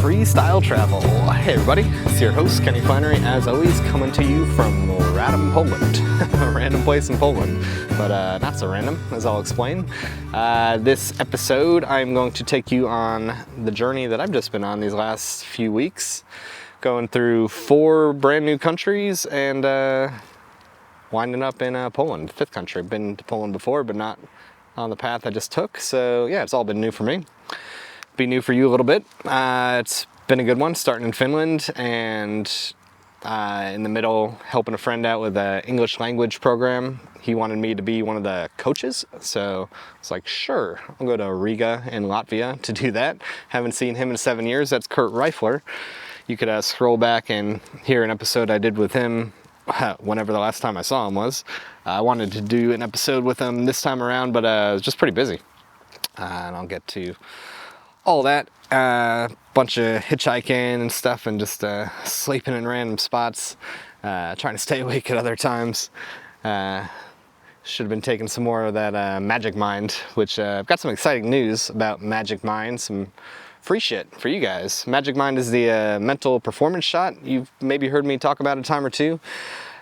freestyle travel. Hey everybody, it's your host Kenny Flannery, as always coming to you from random Poland, a random place in Poland, but not so random, as I'll explain. This episode I'm going to take you on the journey that I've just been on these last few weeks, going through 4 brand new countries and winding up in Poland, 5th country. I've been to Poland before, but not on the path I just took, so yeah, it's all been new for me. Be new for you a little bit. It's been a good one, starting in Finland and in the middle helping a friend out with an English language program. He wanted me to be one of the coaches, so it's like, sure, I'll go to Riga in Latvia to do that. Haven't seen him in 7 years. That's Kurt Reifler. You could scroll back and hear an episode I did with him whenever the last time I saw him was. I wanted to do an episode with him this time around, but I was just pretty busy. And I'll get to all that, bunch of hitchhiking and stuff, and just sleeping in random spots, trying to stay awake at other times. Should have been taking some more of that Magic Mind, which I've got some exciting news about Magic Mind, some free shit for you guys. Magic Mind is the mental performance shot. You've maybe heard me talk about a time or two.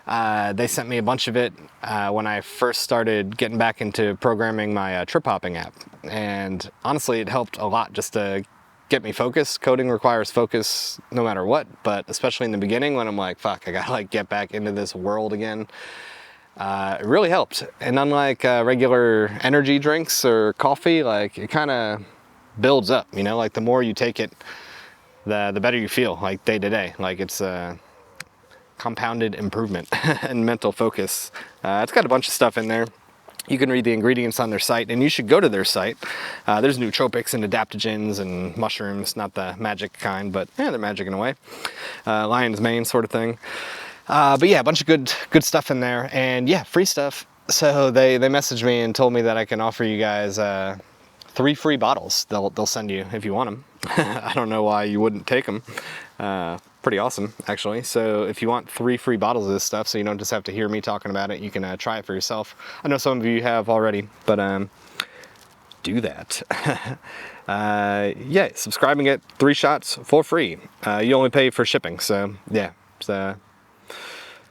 They sent me a bunch of it when I first started getting back into programming my trip hopping app. And honestly, it helped a lot just to get me focused. Coding requires focus no matter what, but especially in the beginning when I'm like, fuck, I gotta like get back into this world again. It really helped. And unlike regular energy drinks or coffee, like it kind of builds up, you know, like the more you take it, the better you feel, like day to day. Like it's compounded improvement and mental focus. It's got a bunch of stuff in there. You can read the ingredients on their site, and you should go to their site. There's nootropics and adaptogens and mushrooms, not the magic kind, but yeah, they're magic in a way. Lion's mane sort of thing. But yeah, a bunch of good stuff in there, and yeah, free stuff. So they messaged me and told me that I can offer you guys 3 free bottles. They'll send you if you want them. I don't know why you wouldn't take them. Pretty awesome, actually. So if you want 3 free bottles of this stuff, so you don't just have to hear me talking about it, you can try it for yourself. I know some of you have already, but do that. Yeah, subscribe and get 3 shots for free. You only pay for shipping, so yeah, it's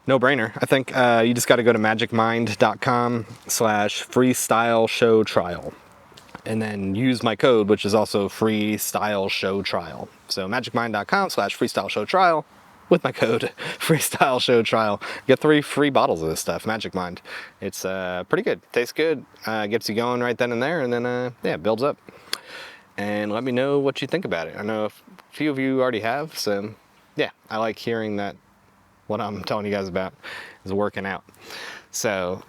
no-brainer. I think you just got to go to magicmind.com/freestyle show trial. And then use my code, which is also freestyle show trial. So magicmind.com/freestyle show trial with my code freestyle show trial. Get 3 free bottles of this stuff, Magic Mind. It's pretty good, tastes good, gets you going right then and there, and then yeah, it builds up. And let me know what you think about it. I know a few of you already have, so yeah, I like hearing that what I'm telling you guys about is working out. So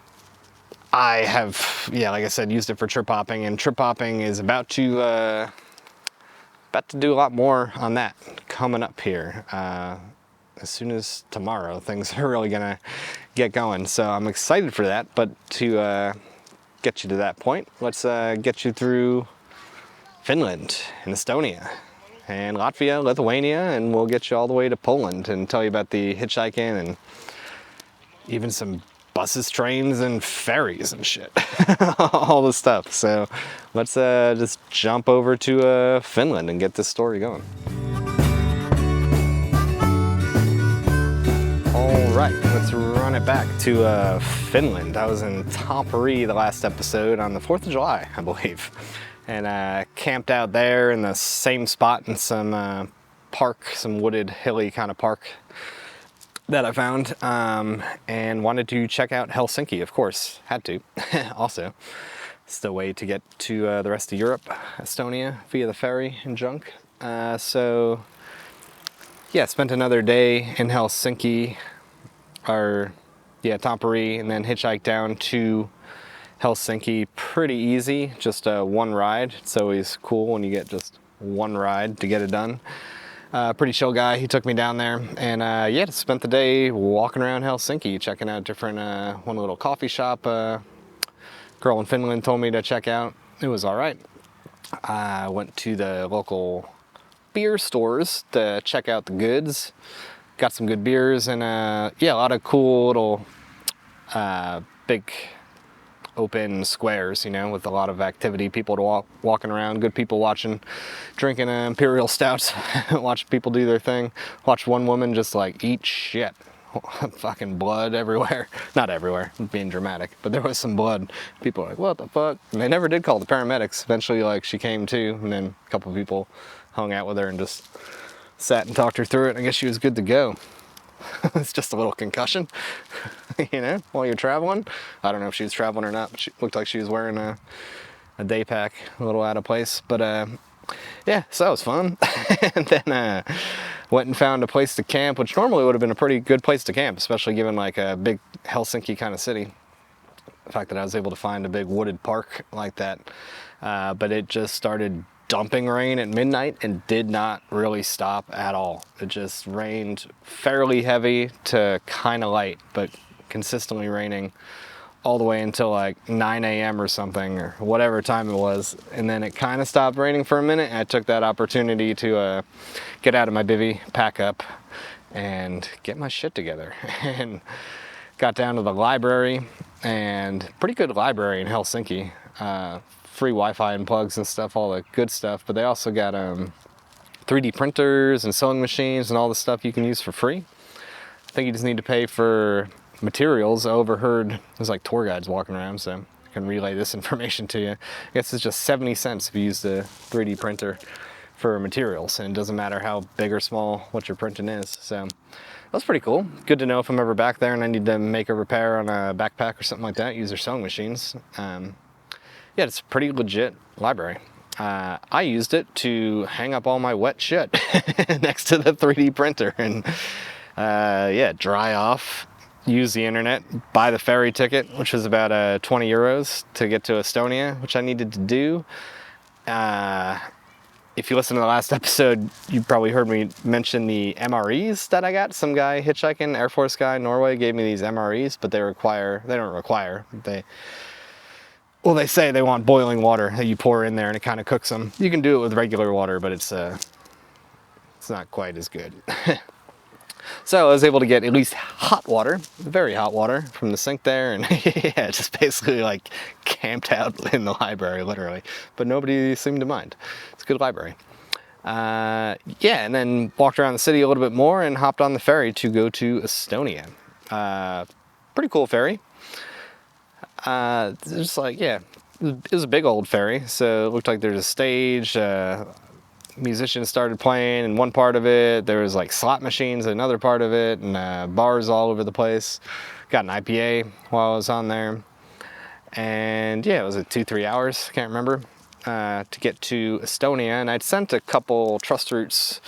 I have, yeah, like I said, used it for trip hopping, and trip hopping is about to do a lot more on that coming up here. As soon as tomorrow, things are really gonna get going. So I'm excited for that. But to get you to that point, let's get you through Finland and Estonia and Latvia, Lithuania, and we'll get you all the way to Poland and tell you about the hitchhiking and even some buses, trains, and ferries and shit. All the stuff. So let's just jump over to Finland and get this story going. All right, let's run it back to Finland. I was in Tampere the last episode on the 4th of July, I believe. And camped out there in the same spot in some park, some wooded, hilly kind of park that I found, and wanted to check out Helsinki, of course, had to, also. It's the way to get to the rest of Europe, Estonia, via the ferry and junk. So, yeah, spent another day in Helsinki, Tampere, and then hitchhiked down to Helsinki. Pretty easy, just one ride. It's always cool when you get just one ride to get it done. Pretty chill guy. He took me down there, and yeah, just spent the day walking around Helsinki, checking out different one little coffee shop. Girl in Finland told me to check out. It was all right. I went to the local beer stores to check out the goods. Got some good beers, and yeah, a lot of cool little big open squares, you know, with a lot of activity, people to walking around, good people watching, drinking imperial stouts, watch people do their thing. Watch one woman just like eat shit. Fucking blood everywhere. Not everywhere, being dramatic, but there was some blood. People were like, what the fuck? And they never did call the paramedics. Eventually, like, she came to, and then a couple of people hung out with her and just sat and talked her through it. I guess she was good to go. It's just a little concussion, you know, while you're traveling. I don't know if she was traveling or not, but she looked like she was wearing a day pack, a little out of place. But yeah, so that was fun. And then went and found a place to camp, which normally would have been a pretty good place to camp, especially given like a big Helsinki kind of city. The fact that I was able to find a big wooded park like that. But it just started dumping rain at midnight and did not really stop at all. It just rained fairly heavy to kind of light, but consistently raining all the way until like 9 a.m. or something, or whatever time it was. And then it kind of stopped raining for a minute, and I took that opportunity to get out of my bivvy, pack up, and get my shit together. And got down to the library, and pretty good library in Helsinki. Free Wi-Fi and plugs and stuff, all the good stuff. But they also got 3D printers and sewing machines and all the stuff you can use for free. I think you just need to pay for materials. I overheard there's like tour guides walking around, so I can relay this information to you. I guess it's just 70 cents if you use the 3D printer for materials, and it doesn't matter how big or small what your printing is. So that's pretty cool. Good to know if I'm ever back there and I need to make a repair on a backpack or something like that, use their sewing machines. Yeah, it's a pretty legit library. I used it to hang up all my wet shit next to the 3D printer and yeah, dry off, use the internet, buy the ferry ticket, which was about 20 euros to get to Estonia, which I needed to do. If you listen to the last episode, you probably heard me mention the MREs that I got. Some guy hitchhiking, Air Force guy in Norway, gave me these MREs, but they say they want boiling water that you pour in there and it kind of cooks them. You can do it with regular water, but it's not quite as good. So I was able to get at least hot water, very hot water from the sink there, and yeah, just basically like camped out in the library, literally. But nobody seemed to mind. It's a good library. Yeah, and then walked around the city a little bit more and hopped on the ferry to go to Estonia. Pretty cool ferry. Just like, yeah, it was a big old ferry, so it looked like there's a stage, musicians started playing in one part of it, there was like slot machines in another part of it, and bars all over the place. Got an IPA while I was on there, and yeah, it was 2-3 hours, can't remember, to get to Estonia, and I'd sent a couple Trust Routes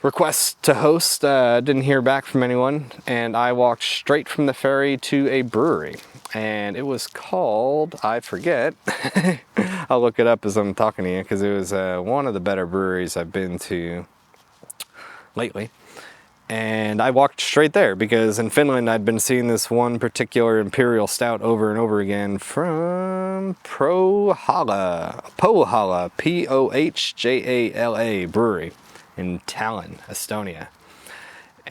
requests to host, didn't hear back from anyone, and I walked straight from the ferry to a brewery, and it was called, I forget, I'll look it up as I'm talking to you, because it was one of the better breweries I've been to lately, and I walked straight there, because in Finland I'd been seeing this one particular imperial stout over and over again from Pohjala, Pohjala brewery in Tallinn, Estonia.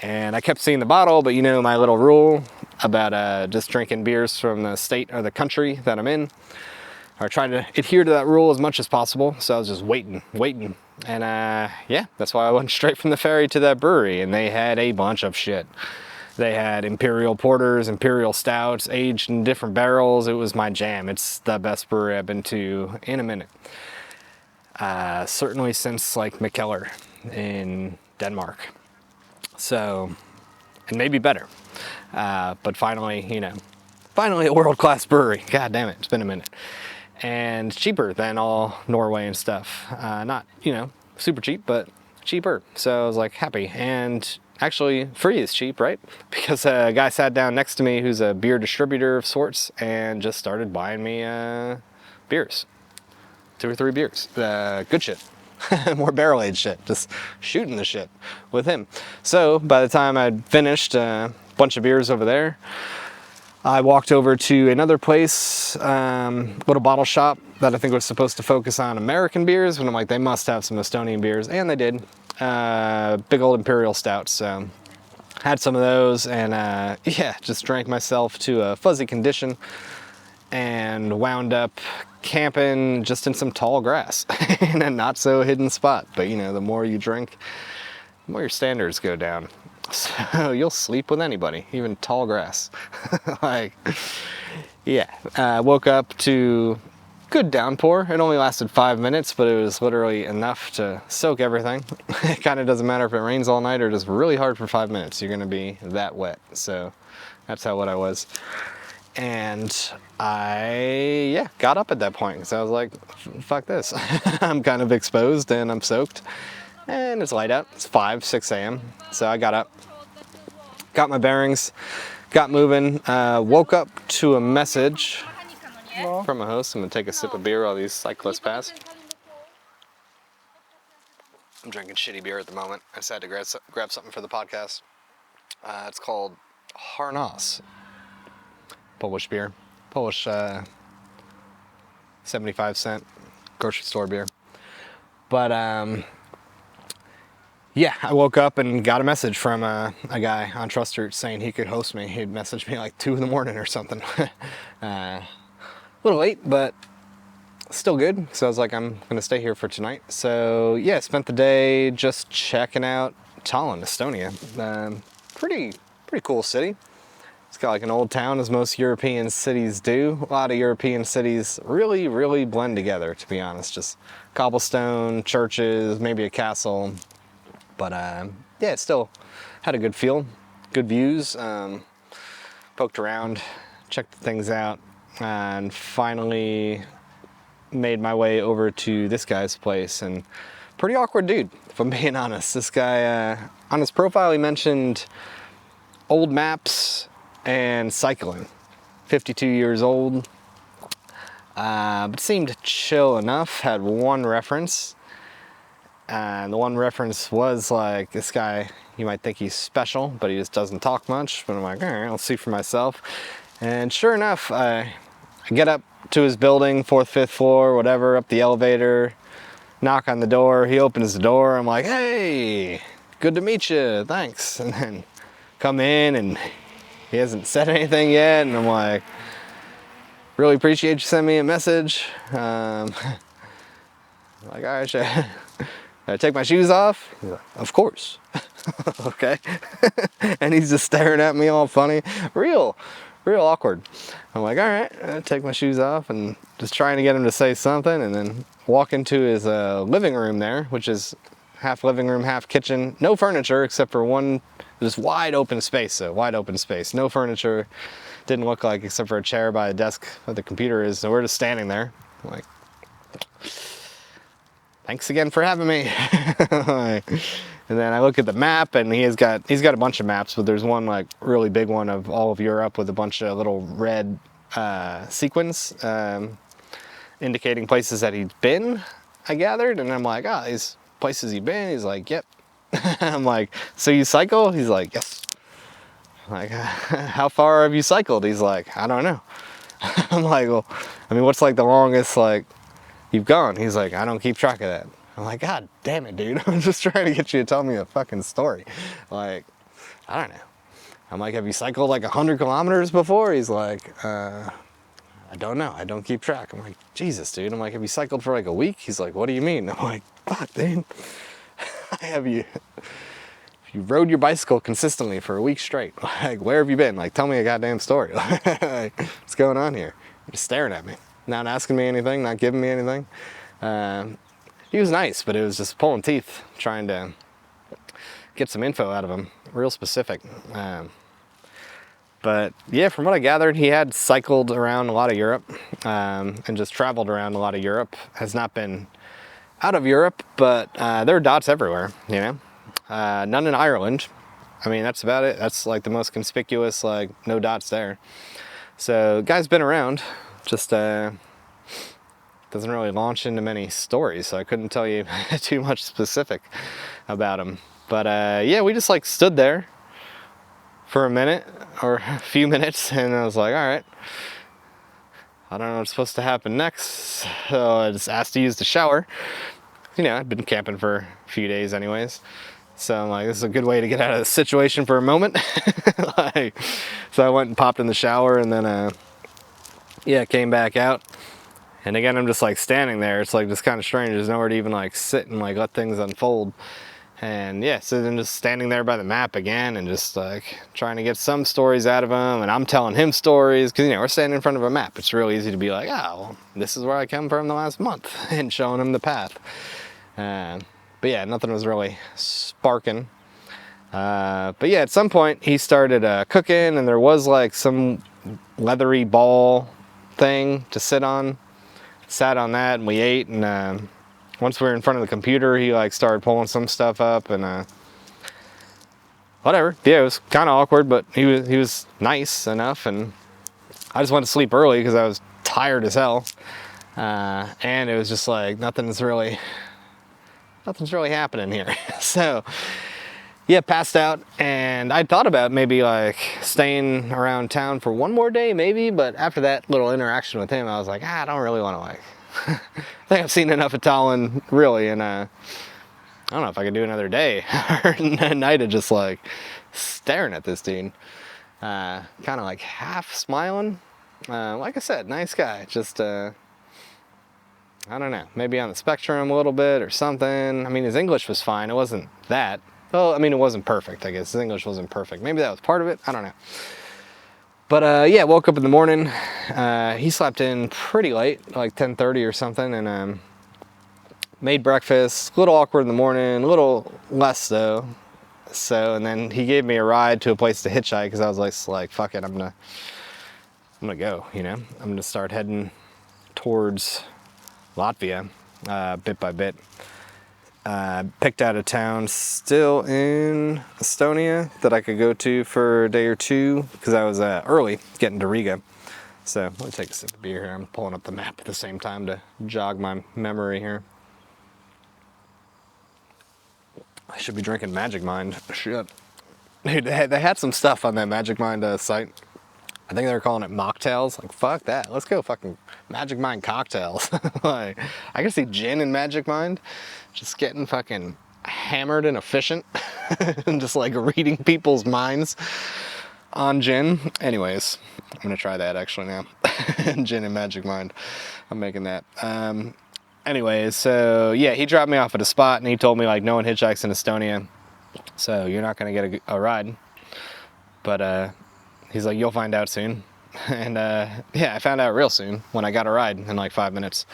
And I kept seeing the bottle, but you know my little rule about just drinking beers from the state or the country that I'm in, or trying to adhere to that rule as much as possible. So I was just waiting. And yeah, that's why I went straight from the ferry to that brewery, and they had a bunch of shit. They had imperial porters, imperial stouts, aged in different barrels. It was my jam. It's the best brewery I've been to in a minute. Certainly since like Mikkeller in Denmark. So, and maybe better. But finally, you know, finally a world-class brewery. God damn it, it's been a minute. And cheaper than all Norway and stuff. Not, you know, super cheap, but cheaper. So I was like happy. And actually free is cheap, right? Because a guy sat down next to me who's a beer distributor of sorts and just started buying me beers. 2 or 3 beers. Good shit. More barrel-aged shit. Just shooting the shit with him. So by the time I'd finished a bunch of beers over there, I walked over to another place, little bottle shop that I think was supposed to focus on American beers, and I'm like, they must have some Estonian beers, and they did. Big old imperial stouts, so had some of those, and yeah, just drank myself to a fuzzy condition, and wound up camping just in some tall grass in a not so hidden spot. But you know, the more you drink, the more your standards go down. So you'll sleep with anybody, even tall grass. Like, yeah, woke up to good downpour. It only lasted 5 minutes, but it was literally enough to soak everything. It kind of doesn't matter if it rains all night or just really hard for 5 minutes. You're gonna be that wet. So that's how wet I was. And I, got up at that point because I was like, fuck this. I'm kind of exposed and I'm soaked. And it's light out. It's 6 a.m. So I got up, got my bearings, got moving, woke up to a message from a host. I'm gonna take a sip of beer while these cyclists pass. I'm drinking shitty beer at the moment. I decided to grab something for the podcast. It's called Harnas. Polish beer. Polish 75-cent grocery store beer. But yeah, I woke up and got a message from a guy on Trustroot saying he could host me. He'd messaged me like 2 in the morning or something. A little late, but still good. So I was like, I'm gonna stay here for tonight. So yeah, spent the day just checking out Tallinn, Estonia. Pretty cool city. It's got like an old town, as most European cities do. A lot of European cities really blend together, to be honest. Just cobblestone, churches, maybe a castle. But yeah, it still had a good feel, good views. Poked around, checked things out, and finally made my way over to this guy's place. And pretty awkward dude, if I'm being honest. This guy, on his profile, he mentioned old maps and cycling. 52 years old, but seemed chill enough. Had one reference, and the one reference was like, this guy, you might think he's special, but he just doesn't talk much. But I'm like, all right, I'll see for myself. And sure enough, I get up to his building, 4th, 5th floor, whatever, up the elevator, knock on the door. He opens the door. I'm like, hey, good to meet you, thanks. And then come in, and he hasn't said anything yet, and I'm like, really appreciate you sending me a message. Like, all right, should I take my shoes off? He's like, of course. Okay. And he's just staring at me all funny. Real awkward. I'm like, all right, I'll take my shoes off, and just trying to get him to say something, and then walk into his living room there, which is half living room, half kitchen. No furniture except for one, just wide open space. So wide open space, no furniture. Didn't look like, except for a chair by a desk where the computer is. So we're just standing there. I'm like, thanks again for having me. And then I look at the map, and he's got a bunch of maps, but there's one like really big one of all of Europe with a bunch of little red sequins indicating places that he's been, I gathered. And I'm like, these places you've been? He's like, yep. I'm like, so you cycle? He's like, yes. I'm like, how far have you cycled? He's like, I don't know. I'm like, well, I mean, what's like the longest like you've gone? He's like, I don't keep track of that. I'm like, God damn it, dude. I'm just trying to get you to tell me a fucking story. Like, I don't know. I'm like, have you cycled like 100 kilometers before? He's like, I don't know. I don't keep track. I'm like, Jesus, dude. I'm like, have you cycled for like a week? He's like, what do you mean? I'm like, fuck, dude. Have you rode your bicycle consistently for a week straight? Like, where have you been? Like, tell me a goddamn story. Like, what's going on here? You're just staring at me, not asking me anything, not giving me anything. He was nice, but it was just pulling teeth, trying to get some info out of him, real specific. But yeah, from what I gathered, he had cycled around a lot of Europe, and just traveled around a lot of Europe. Has not been out of Europe, but there are dots everywhere, you know. None in Ireland. I mean, that's about it. That's like the most conspicuous, like, no dots there. So guy's been around, just doesn't really launch into many stories, so I couldn't tell you too much specific about him. But yeah, we just like stood there for a minute or a few minutes, and I was like, all right, I don't know what's supposed to happen next. So I just asked to use the shower. You know, I'd been camping for a few days anyways. So I'm like, this is a good way to get out of the situation for a moment. So I went and popped in the shower, and then yeah, came back out. And again, I'm just like standing there. It's like just kind of strange. There's nowhere to even like sit and like let things unfold. And yeah, so then just standing there by the map again and just like trying to get some stories out of him. And I'm telling him stories because, you know, we're standing in front of a map. It's real easy to be like, oh, well, this is where I come from the last month and showing him the path. But yeah, nothing was really sparking. But yeah, at some point he started cooking, and there was like some leathery ball thing to sit on. Sat on that and we ate, and once we were in front of the computer, he like started pulling some stuff up, and whatever. Yeah, it was kind of awkward, but he was nice enough, and I just went to sleep early because I was tired as hell, and it was just like nothing's really happening here. So yeah, passed out, and I thought about maybe like staying around town for one more day maybe, but after that little interaction with him, I was like, I don't really want to like, I think I've seen enough of Tallinn really, and I don't know if I can do another day or a night of just like staring at this dude, kind of like half smiling. Like I said, nice guy, just I don't know, maybe on the spectrum a little bit or something. I mean, his English was fine, it wasn't that. Well, I mean, it wasn't perfect, I guess. His English wasn't perfect. Maybe that was part of it. I don't know. But yeah, woke up in the morning. He slept in pretty late, like 10:30 or something, and made breakfast. A little awkward in the morning, a little less though. So, and then he gave me a ride to a place to hitchhike because I was like, fuck it, I'm gonna go. You know, I'm gonna start heading towards Latvia, bit by bit. Picked out a town still in Estonia that I could go to for a day or two because I was early getting to Riga. So let me take a sip of beer here. I'm pulling up the map at the same time to jog my memory here. I should be drinking Magic Mind. Shit. Dude, they had some stuff on that Magic Mind site. I think they were calling it mocktails. Like, fuck that. Let's go fucking Magic Mind cocktails. Like, I can see gin in Magic Mind. Just getting fucking hammered and efficient. And just like reading people's minds on gin. Anyways, I'm gonna try that actually now. Gin and Magic Mind. I'm making that. Anyways, so yeah, he dropped me off at a spot and he told me like no one hitchhikes in Estonia. So you're not gonna get a ride. But he's like, you'll find out soon. And yeah, I found out real soon when I got a ride in like 5 minutes.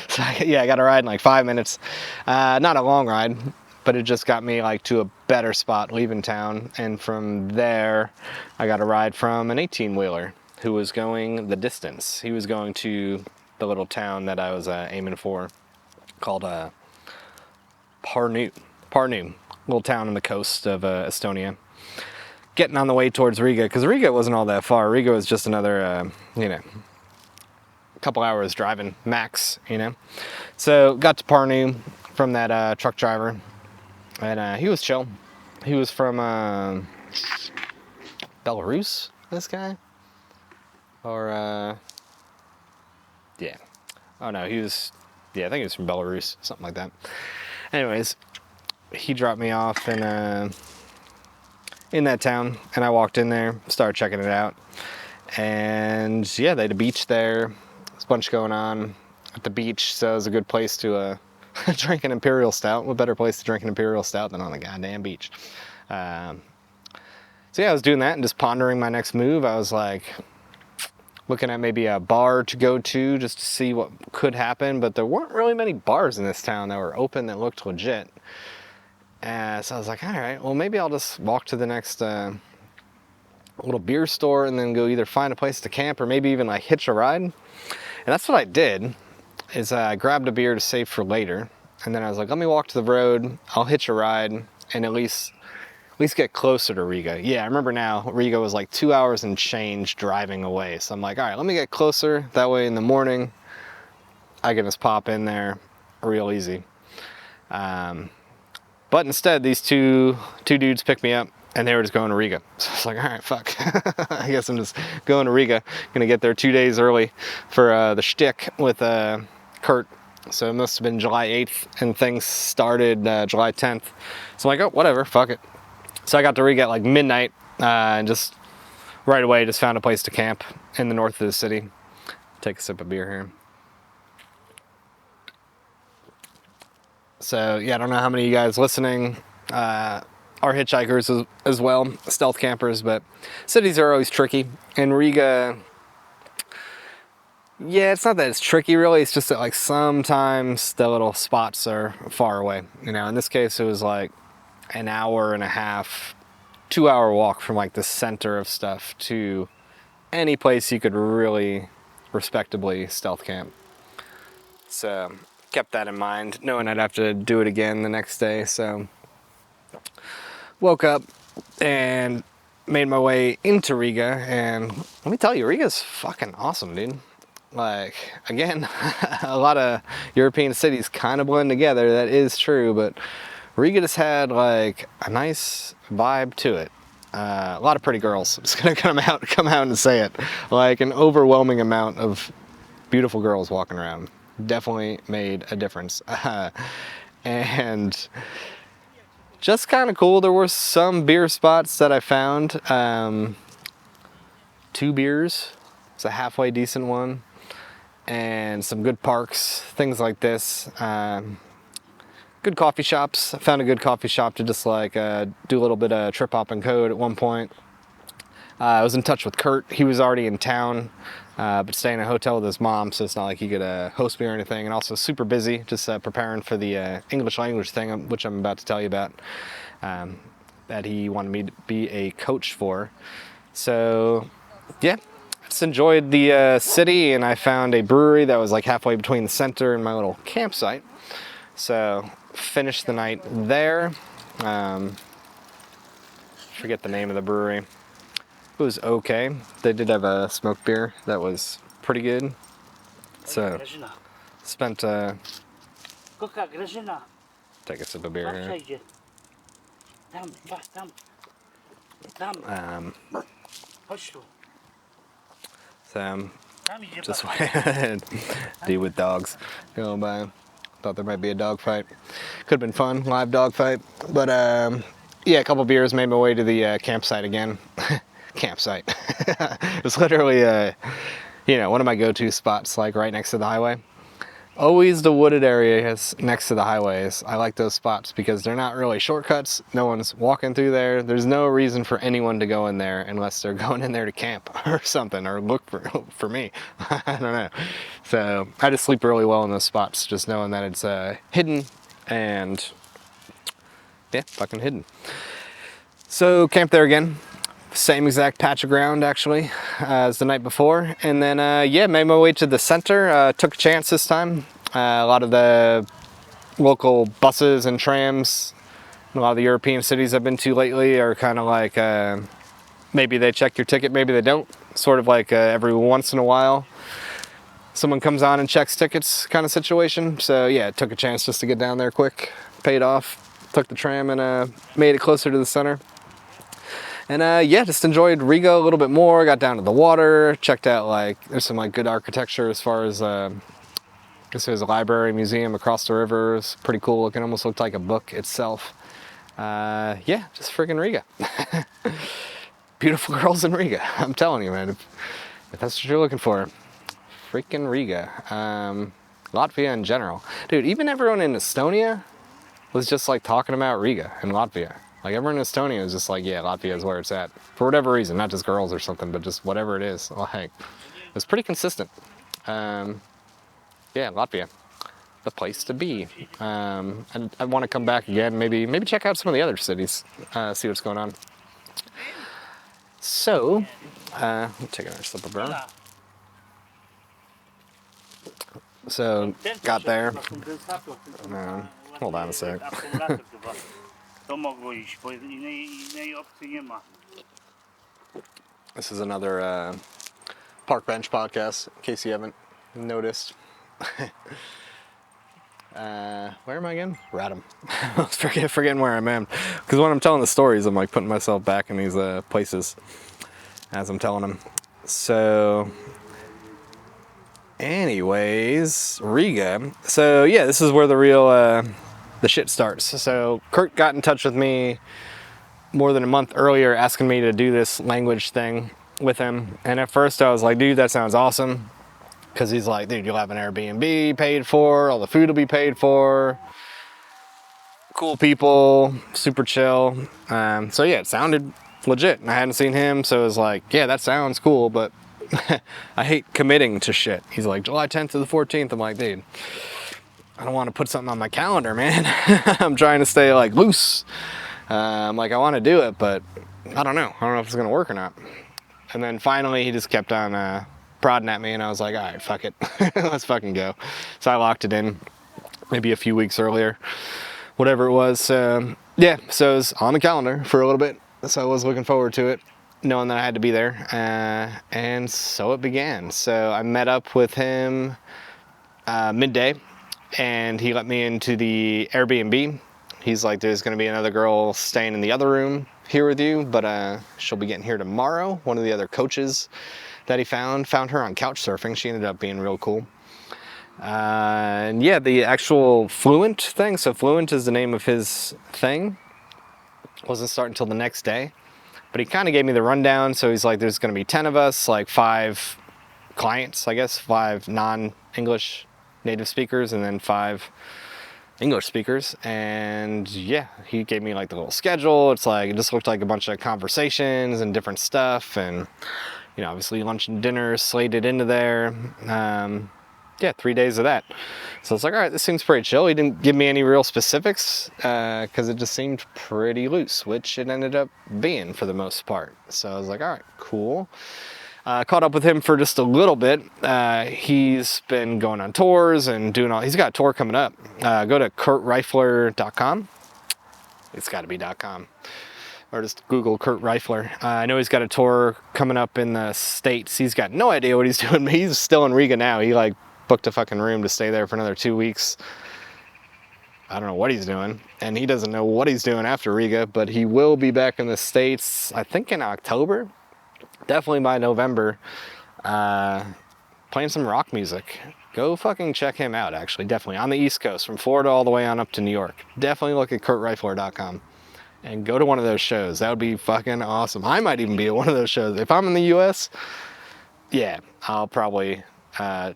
So yeah, I got a ride in like 5 minutes. Not a long ride, but it just got me like to a better spot leaving town. And from there, I got a ride from an 18-wheeler who was going the distance. He was going to the little town that I was aiming for called Parnu, little town on the coast of Estonia. Getting on the way towards Riga, because Riga wasn't all that far. Riga was just another, you know, couple hours driving max, you know. So got to Parnu from that truck driver, and he was chill. He was from Belarus, this guy, or yeah. Oh no, he was, yeah, I think he was from Belarus, something like that. Anyways, he dropped me off in that town, and I walked in there, started checking it out, and yeah, they had a beach there. There's a bunch going on at the beach, so it was a good place to drink an Imperial Stout. What better place to drink an Imperial Stout than on the goddamn beach? So yeah, I was doing that and just pondering my next move. I was like looking at maybe a bar to go to just to see what could happen, but there weren't really many bars in this town that were open that looked legit. So I was like, all right, well, maybe I'll just walk to the next little beer store and then go either find a place to camp or maybe even like hitch a ride. And that's what I did, is I grabbed a beer to save for later. And then I was like, let me walk to the road, I'll hitch a ride and at least get closer to Riga. Yeah, I remember now, Riga was like 2 hours and change driving away. So I'm like, all right, let me get closer. That way in the morning, I can just pop in there real easy. But instead, these two dudes picked me up, and they were just going to Riga. So I was like, all right, fuck. I guess I'm just going to Riga. Gonna get there 2 days early for the shtick with Kurt. So it must have been July 8th, and things started July 10th. So I'm like, oh, whatever, fuck it. So I got to Riga at like midnight, and just right away just found a place to camp in the north of the city. Take a sip of beer here. So yeah, I don't know how many of you guys listening are hitchhikers as well, stealth campers, but cities are always tricky. In Riga, yeah, it's not that it's tricky really, it's just that like sometimes the little spots are far away. You know, in this case it was like an hour and a half, 2-hour walk from like the center of stuff to any place you could really respectably stealth camp. So kept that in mind, knowing I'd have to do it again the next day. So woke up and made my way into Riga, and let me tell you, Riga's fucking awesome, dude. Like, again, a lot of European cities kind of blend together, that is true, but Riga just had like a nice vibe to it. A lot of pretty girls. I'm just gonna come out and say it. Like an overwhelming amount of beautiful girls walking around. Definitely made a difference. And just kind of cool. There were some beer spots that I found. 2 beers. It's a halfway decent one. And some good parks, things like this. Good coffee shops. I found a good coffee shop to just like do a little bit of trip hop and code at one point. I was in touch with Kurt. He was already in town, but staying in a hotel with his mom, so it's not like he could host me or anything. And also super busy, just preparing for the English language thing, which I'm about to tell you about, that he wanted me to be a coach for. So yeah, just enjoyed the city, and I found a brewery that was like halfway between the center and my little campsite. So finished the night there. Forget the name of the brewery. It was okay. They did have a smoked beer that was pretty good. So spent take a sip of beer here. So just deal with dogs going by. Thought there might be a dog fight. Could have been fun, live dog fight. But yeah, a couple beers, made my way to the campsite again. Campsite. It was literally, you know, one of my go-to spots, like right next to the highway. Always the wooded areas next to the highways. I like those spots because they're not really shortcuts. No one's walking through there. There's no reason for anyone to go in there unless they're going in there to camp or something, or look for me. I don't know. So I just sleep really well in those spots, just knowing that it's hidden and yeah, fucking hidden. So camped there again. Same exact patch of ground actually as the night before, and then yeah, made my way to the center. Took a chance this time. A lot of the local buses and trams, a lot of the European cities I've been to lately are kind of like maybe they check your ticket, maybe they don't. Sort of like every once in a while someone comes on and checks tickets kind of situation. So yeah, took a chance just to get down there quick, paid off, took the tram, and made it closer to the center. And yeah, just enjoyed Riga a little bit more. Got down to the water, checked out like there's some like good architecture as far as I guess there's a library museum across the river. It's pretty cool looking. Almost looked like a book itself. Yeah, just freaking Riga. Beautiful girls in Riga. I'm telling you, man. If that's what you're looking for, freaking Riga. Latvia in general, dude. Even everyone in Estonia was just like talking about Riga and Latvia. Like everyone in Estonia is just like, yeah, Latvia is where it's at. For whatever reason, not just girls or something, but just whatever it is. Like, it's pretty consistent. Yeah, Latvia, the place to be. And I want to come back again, maybe check out some of the other cities, see what's going on. So, let me take another sip of beer. So, got there. Hold on a sec. This is another Park Bench podcast, in case you haven't noticed. Where am I again? Radom. I was forgetting where I'm at. Because when I'm telling the stories, I'm like putting myself back in these places as I'm telling them. So, anyways, Riga. So yeah, this is where the real the shit starts. So Kurt got in touch with me more than a month earlier asking me to do this language thing with him, and at first I was like, dude, that sounds awesome. Because he's like, dude, you'll have an Airbnb paid for, all the food will be paid for, cool people, super chill. So yeah, it sounded legit, and I hadn't seen him, so it was like, yeah, that sounds cool, but I hate committing to shit. He's like, July 10th to the 14th. I'm like, dude, I don't want to put something on my calendar, man. I'm trying to stay like loose. I'm like, I want to do it, but I don't know. I don't know if it's going to work or not. And then finally he just kept on prodding at me, and I was like, all right, fuck it. Let's fucking go. So I locked it in maybe a few weeks earlier, whatever it was. Yeah, so it was on the calendar for a little bit. So I was looking forward to it, knowing that I had to be there. And so it began. So I met up with him midday, and he let me into the Airbnb. He's like, there's going to be another girl staying in the other room here with you, but she'll be getting here tomorrow. One of the other coaches that he found her on couch surfing. She ended up being real cool. And yeah, the actual Fluent thing, so Fluent is the name of his thing, wasn't starting until the next day, but he kind of gave me the rundown. So he's like, there's going to be 10 of us, like 5 clients, I guess, 5 non-English native speakers, and then 5 English speakers. And yeah, he gave me like the little schedule. It's like, it just looked like a bunch of conversations and different stuff, and you know, obviously lunch and dinner slated into there. Yeah, 3 days of that. So it's like, all right, this seems pretty chill. He didn't give me any real specifics because it just seemed pretty loose, which it ended up being for the most part. So I was like, all right, cool. Caught up with him for just a little bit. He's been going on tours and doing all, he's got a tour coming up. Go to kurtreifler.com. It's got to be .com. Or just Google Kurt Reifler. I know he's got a tour coming up in the States. He's got no idea what he's doing, but he's still in Riga now. He like booked a fucking room to stay there for another 2 weeks. I don't know what he's doing, and he doesn't know what he's doing after Riga, but he will be back in the States, I think in October, definitely by November, playing some rock music. Go fucking check him out, actually, definitely, on the East Coast, from Florida all the way on up to New York. Definitely look at kurtreifler.com and go to one of those shows. That would be fucking awesome. I might even be at one of those shows. If I'm in the US, yeah, I'll probably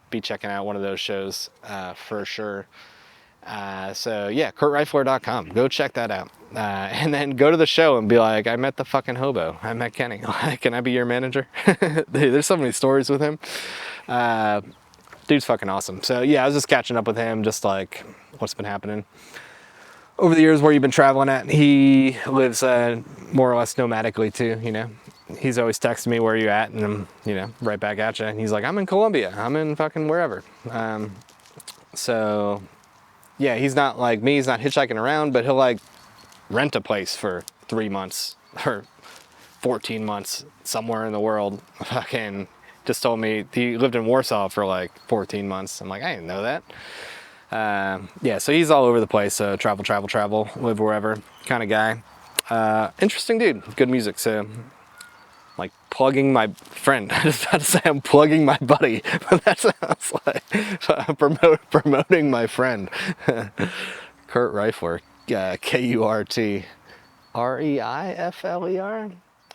be checking out one of those shows for sure. So yeah, kurtreifler.com. Go check that out. And then go to the show and be like, I met the fucking hobo. I met Kenny. Can I be your manager? There's so many stories with him. Dude's fucking awesome. So yeah, I was just catching up with him, just like what's been happening over the years, where you've been traveling at. He lives more or less nomadically too, you know. He's always texting me, where you at? And I'm, you know, right back at you. And he's like, I'm in Colombia. I'm in fucking wherever. So yeah, he's not like me. He's not hitchhiking around, but he'll like rent a place for 3 months or 14 months somewhere in the world. Fucking just told me he lived in Warsaw for like 14 months. I'm like, I didn't know that. Yeah, so he's all over the place. Travel, live wherever kind of guy. Interesting dude, good music. So like plugging my friend. I just had to say I'm plugging my buddy, but that sounds like promoting my friend. Kurt Reifler, Kurtreifler.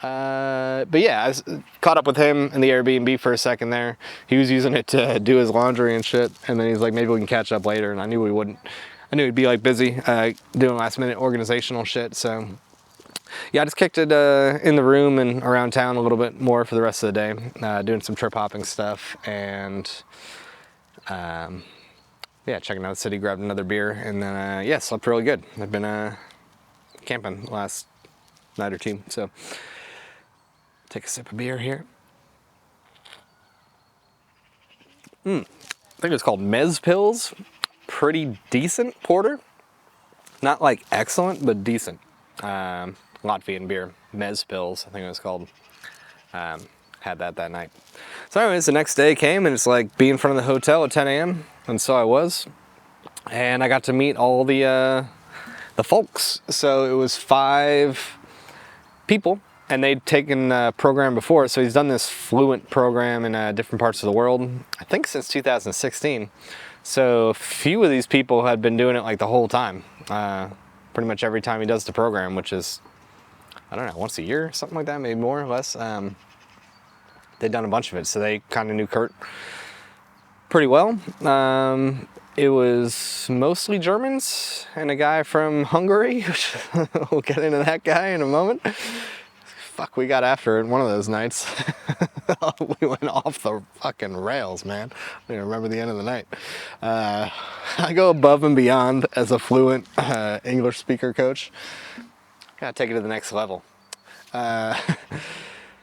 But yeah, I was caught up with him in the Airbnb for a second there. He was using it to do his laundry and shit, and then he's like, maybe we can catch up later, and I knew we wouldn't. I knew he'd be like busy doing last minute organizational shit, so yeah, I just kicked it in the room and around town a little bit more for the rest of the day, doing some trip hopping stuff, and yeah, checking out the city, grabbed another beer, and then yeah, slept really good. I've been camping last night or two, so take a sip of beer here. I think it's called Mez Pills. Pretty decent porter. Not like excellent, but decent. Latvian beer, Mez Pills, I think it was called. Had that night. So anyways, the next day came, and it's like be in front of the hotel at 10 a.m. And so I was. And I got to meet all the folks. So it was 5 people, and they'd taken a program before. So he's done this Fluent program in different parts of the world, I think since 2016. So a few of these people had been doing it like the whole time. Pretty much every time he does the program, which is, I don't know, once a year, something like that, maybe more or less. They'd done a bunch of it, so they kind of knew Kurt pretty well. It was mostly Germans and a guy from Hungary. We'll get into that guy in a moment. Fuck, we got after it one of those nights. We went off the fucking rails, man. I don't even remember the end of the night. I go above and beyond as a fluent English speaker coach. Gotta take it to the next level.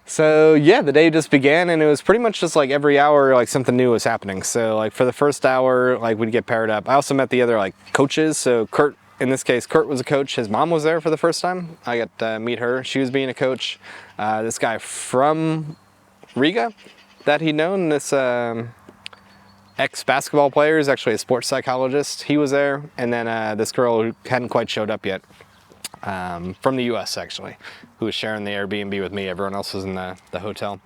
So yeah, the day just began, and it was pretty much just like every hour, like something new was happening. So like for the first hour, like we'd get paired up. I also met the other like coaches. So Kurt, in this case, Kurt was a coach. His mom was there for the first time. I got to meet her. She was being a coach. This guy from Riga that he'd known, this ex-basketball player, is actually a sports psychologist. He was there. And then this girl who hadn't quite showed up yet, from the US actually, who was sharing the Airbnb with me. Everyone else was in the hotel.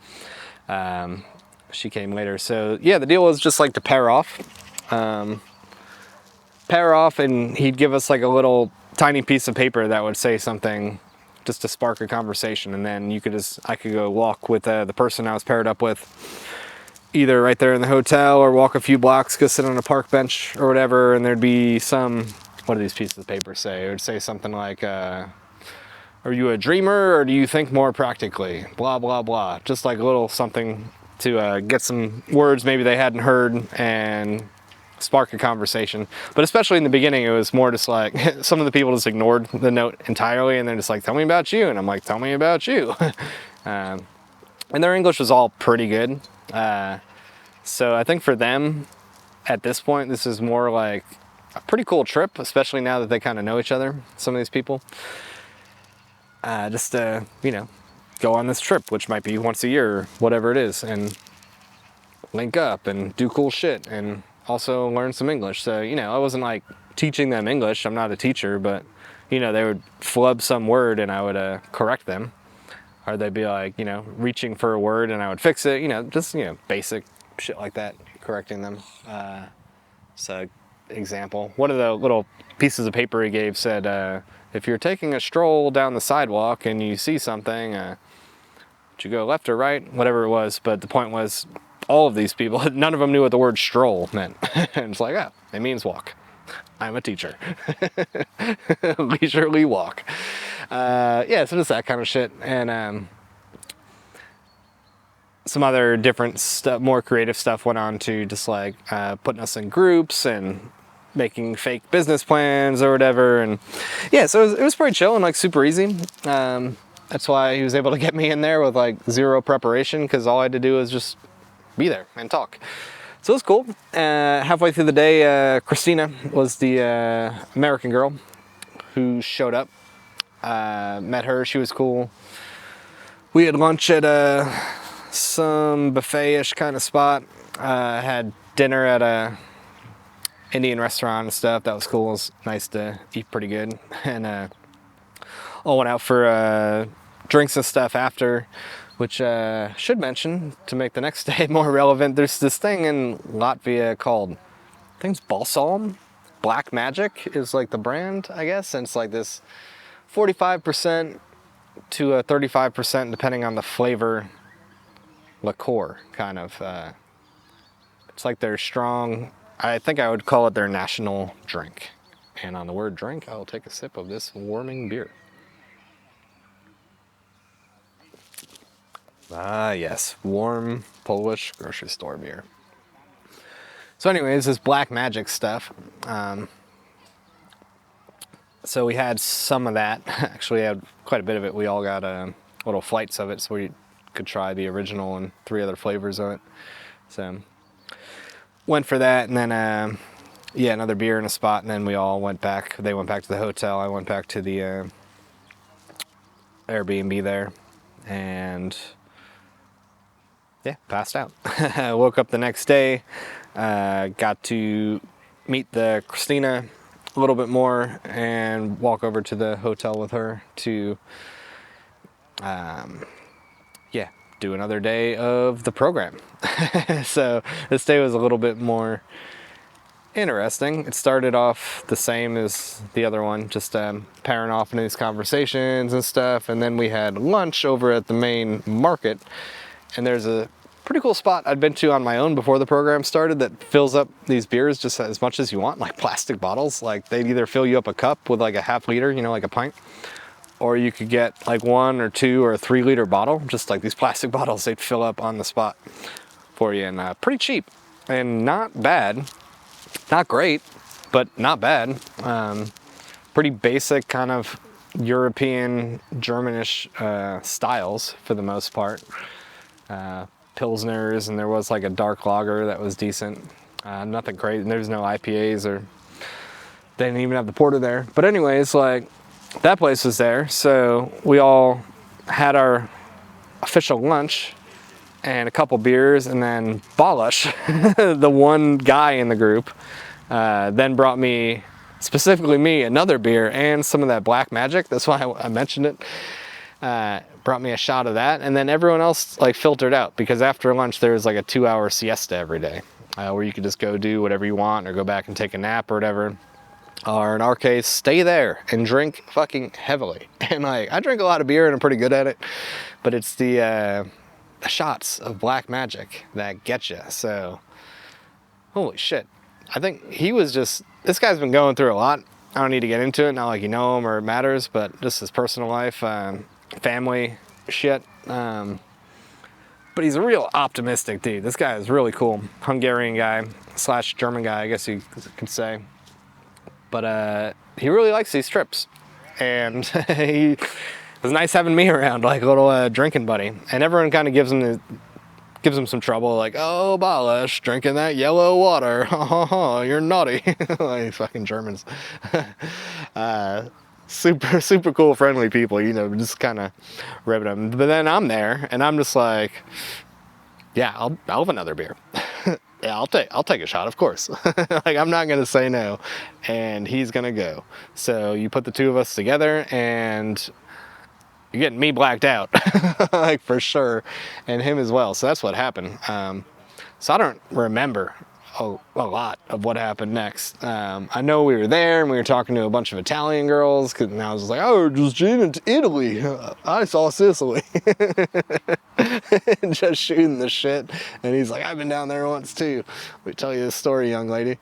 She came later. So yeah, the deal was just like to pair off. And he'd give us like a little tiny piece of paper that would say something just to spark a conversation. And then I could go walk with the person I was paired up with, either right there in the hotel or walk a few blocks, go sit on a park bench or whatever. And there'd be what do these pieces of paper say? It would say something like, are you a dreamer or do you think more practically? Blah, blah, blah. Just like a little something to get some words maybe they hadn't heard and spark a conversation. But especially in the beginning, it was more just like some of the people just ignored the note entirely, and they're just like, tell me about you. And I'm like, tell me about you. And their English was all pretty good. So I think for them at this point, this is more like a pretty cool trip, especially now that they kind of know each other, some of these people. Just to, go on this trip, which might be once a year or whatever it is, and link up and do cool shit and also learn some English. So, I wasn't like teaching them English. I'm not a teacher, but, they would flub some word and I would correct them. Or they'd be like, reaching for a word and I would fix it, just, basic shit like that, correcting them. So, example, one of the little pieces of paper he gave said, if you're taking a stroll down the sidewalk and you see something, should you go left or right? Whatever it was. But the point was, all of these people, none of them knew what the word stroll meant. And it's like, it means walk. I'm a teacher. Leisurely walk. So just that kind of shit. And some other different stuff, more creative stuff went on to just like putting us in groups and making fake business plans or whatever. And yeah, so it was pretty chill and like super easy. That's why he was able to get me in there with like zero preparation, because all I had to do was just be there and talk. So it was cool. Halfway through the day, Christina was the American girl who showed up. Met her, she was cool. We had lunch at some buffet-ish kind of spot. Had dinner at a Indian restaurant and stuff. That was cool. It was nice to eat pretty good. And all went out for drinks and stuff after, which should mention to make the next day more relevant. There's this thing in Latvia called, I think it's Balsam. Black Magic is like the brand, I guess. And it's like this 45% to 35%, depending on the flavor, liqueur kind of. It's like their strong, I think I would call it their national drink. And on the word drink, I'll take a sip of this warming beer. Ah, yes, warm Polish grocery store beer. So anyways, this Black Magic stuff. So we had some of that. Actually, we had quite a bit of it. We all got little flights of it, so we could try the original and 3 other flavors of it. So went for that, and then another beer in a spot, and then we all went back. They went back to the hotel. I went back to the Airbnb there, and passed out. I woke up the next day, got to meet the Christina a little bit more and walk over to the hotel with her to do another day of the program. So this day was a little bit more interesting. It started off the same as the other one, just pairing off into these conversations and stuff, and then we had lunch over at the main market. And there's a pretty cool spot I'd been to on my own before the program started that fills up these beers just as much as you want, like plastic bottles. Like they'd either fill you up a cup with like a half liter, you know, like a pint, or you could get like 1 or 2 or 3 liter bottle, just like these plastic bottles they'd fill up on the spot for you, and pretty cheap and not bad. Not great, but not bad. Pretty basic kind of European, Germanish styles for the most part. Pilsners, and there was like a dark lager that was decent. Nothing crazy. There's no IPAs, or they didn't even have the porter there. But anyways, like that place was there, so we all had our official lunch and a couple beers, and then Balash, the one guy in the group, then brought me, specifically me, another beer and some of that Black Magic. That's why I mentioned it. Brought me a shot of that, and then everyone else like filtered out, because after lunch there was like a 2-hour siesta every day, where you could just go do whatever you want or go back and take a nap or whatever. Or in our case, stay there and drink fucking heavily. And like, I drink a lot of beer and I'm pretty good at it, but it's the shots of Black Magic that get you. So, holy shit. I think he was just, this guy's been going through a lot. I don't need to get into it, not like you know him or it matters, but just his personal life, family shit. But he's a real optimistic dude. This guy is really cool. Hungarian guy / German guy, I guess you could say. But he really likes these trips. And it was nice having me around, like a little drinking buddy. And everyone kind of gives him some trouble, like, oh, Balash, drinking that yellow water. You're naughty. Like fucking Germans. Super cool, friendly people, you know, just kind of ribbing them. But then I'm there, and I'm just like, yeah, I'll have another beer. Yeah, I'll take a shot, of course. Like, I'm not gonna say no, and he's gonna go. So you put the two of us together, and you're getting me blacked out, like for sure, and him as well. So that's what happened. So I don't remember a lot of what happened next. I know we were there and we were talking to a bunch of Italian girls, and I was like, oh, just in Italy. I saw Sicily. Just shooting the shit. And he's like, I've been down there once too. Let me tell you this story, young lady.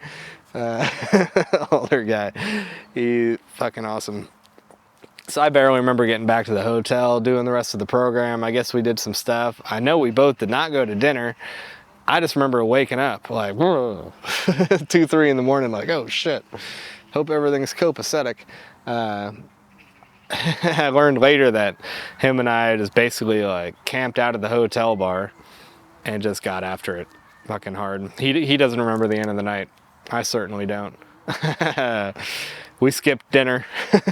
Older guy. He fucking awesome. So I barely remember getting back to the hotel, doing the rest of the program. I guess we did some stuff. I know we both did not go to dinner. I just remember waking up like 2, 3 in the morning, like, oh shit, hope everything's copacetic. I learned later that him and I just basically like camped out of the hotel bar and just got after it fucking hard. He doesn't remember the end of the night. I certainly don't. We skipped dinner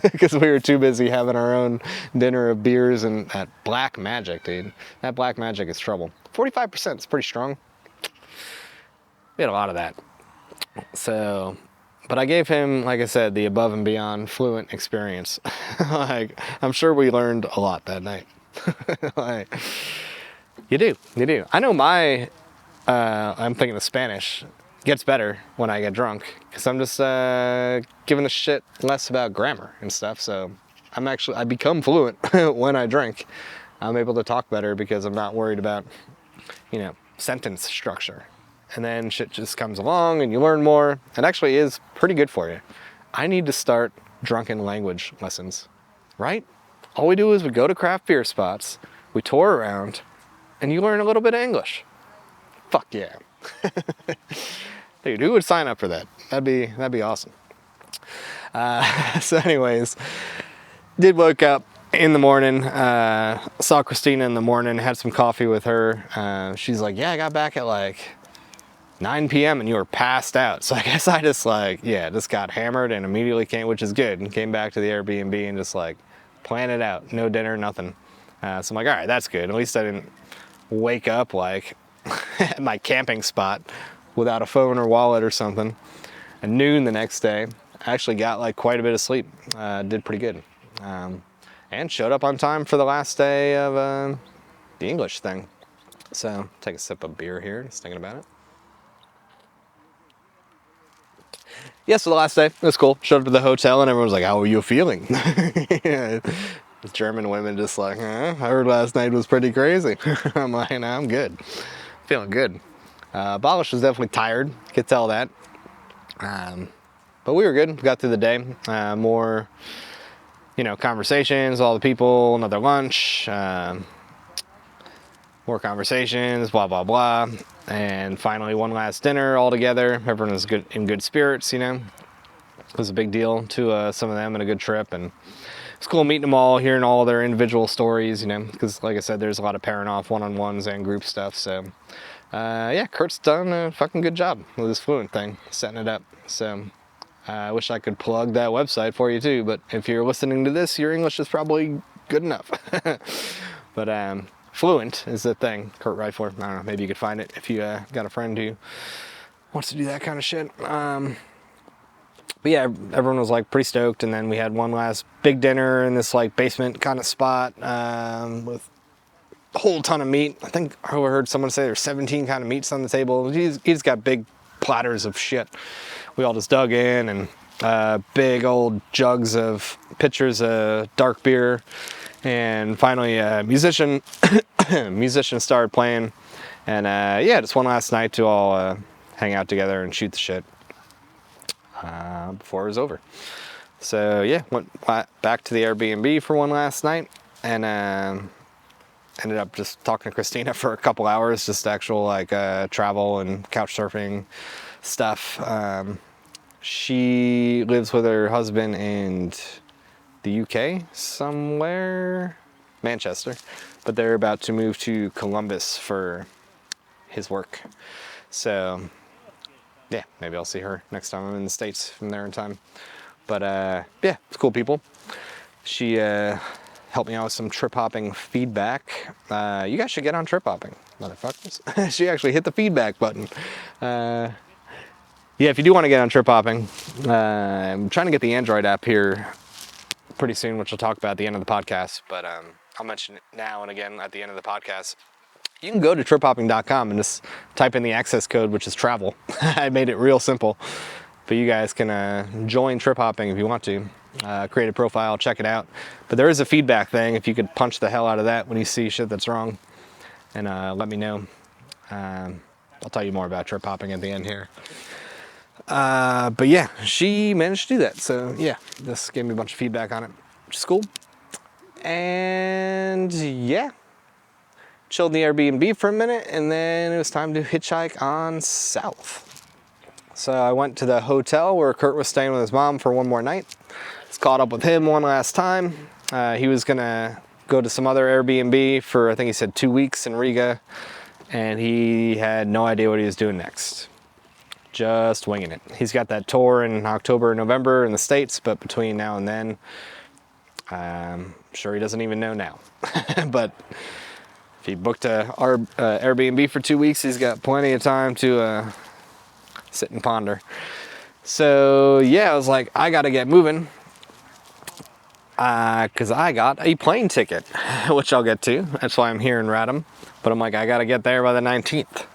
because we were too busy having our own dinner of beers and that Black Magic, dude. That Black Magic is trouble. 45% is pretty strong. We had a lot of that. So, but I gave him, like I said, the above and beyond fluent experience. Like, I'm sure we learned a lot that night. Like, you do. I know I'm thinking of Spanish, gets better when I get drunk, because I'm just giving a shit less about grammar and stuff. So I become fluent when I drink. I'm able to talk better because I'm not worried about, you know, sentence structure. And then shit just comes along and you learn more. It actually is pretty good for you. I need to start drunken language lessons, right? All we do is we go to craft beer spots, we tour around, and you learn a little bit of English. Fuck yeah. Dude, who would sign up for that? That'd be awesome. So anyways, did wake up in the morning, saw Christina in the morning, had some coffee with her. She's like, yeah, I got back at like 9 p.m. and you were passed out. So I guess I just just got hammered and immediately came, which is good, and came back to the Airbnb and just like planned it out. No dinner, nothing. So I'm like, all right, that's good. At least I didn't wake up like at my camping spot without a phone or wallet or something. At noon the next day, I actually got like quite a bit of sleep. Did pretty good. And showed up on time for the last day of the English thing. So take a sip of beer here, just thinking about it. Yeah, so the last day, it was cool. Showed up to the hotel and everyone was like, how are you feeling? Yeah, German women just like, I heard last night was pretty crazy. I'm like, no, I'm good. Feeling good. Balish was definitely tired, could tell that. But we were good, we got through the day. More, conversations, all the people, another lunch, more conversations, blah, blah, blah. And finally one last dinner all together. Everyone was in good spirits, It was a big deal to some of them and a good trip. And it's cool meeting them all, hearing all their individual stories, because like I said, there's a lot of pairing off one-on-ones and group stuff. So yeah, Kurt's done a fucking good job with this Fluent thing, setting it up. So I wish I could plug that website for you too, but if you're listening to this, your English is probably good enough. But Fluent is the thing Kurt write for. I don't know, maybe you could find it if you got a friend who wants to do that kind of shit. But yeah, everyone was like pretty stoked, and then we had one last big dinner in this like basement kind of spot with a whole ton of meat. I think I heard someone say there's 17 kind of meats on the table. He's got big platters of shit. We all just dug in, and big old jugs of pitchers of dark beer, and finally a musician started playing, and yeah, just one last night to all hang out together and shoot the shit before it was over. So yeah, went back to the Airbnb for one last night, and ended up just talking to Christina for a couple hours, just actual like travel and couch surfing stuff. She lives with her husband in the UK somewhere, Manchester, but they're about to move to Columbus for his work. So yeah, maybe I'll see her next time I'm in the States from there in time. But yeah, it's cool people. She helped me out with some trip hopping feedback. You guys should get on trip hopping, motherfuckers. She actually hit the feedback button. Yeah, if you do want to get on trip hopping, I'm trying to get the Android app here pretty soon, which I'll talk about at the end of the podcast, but I'll mention it now and again at the end of the podcast. You can go to triphopping.com and just type in the access code, which is travel. I made it real simple, but you guys can join trip hopping if you want to. Create a profile, check it out. But there is a feedback thing, if you could punch the hell out of that when you see shit that's wrong, and let me know. I'll tell you more about trip hopping at the end here. But yeah, she managed to do that. So yeah, this gave me a bunch of feedback on it, which is cool. And yeah, chilled in the Airbnb for a minute, and then it was time to hitchhike on south. So I went to the hotel where Kurt was staying with his mom for one more night. Just caught up with him one last time. He was gonna go to some other Airbnb for, I think he said 2 weeks in Riga, and he had no idea what he was doing next. Just winging it. He's got that tour in October and November in the States, but between now and then, I'm sure he doesn't even know now. But if he booked our Airbnb for 2 weeks, he's got plenty of time to sit and ponder. So yeah, I was like, I gotta get moving, because I got a plane ticket, which I'll get to. That's why I'm here in Radom. But I'm like, I gotta get there by the 19th.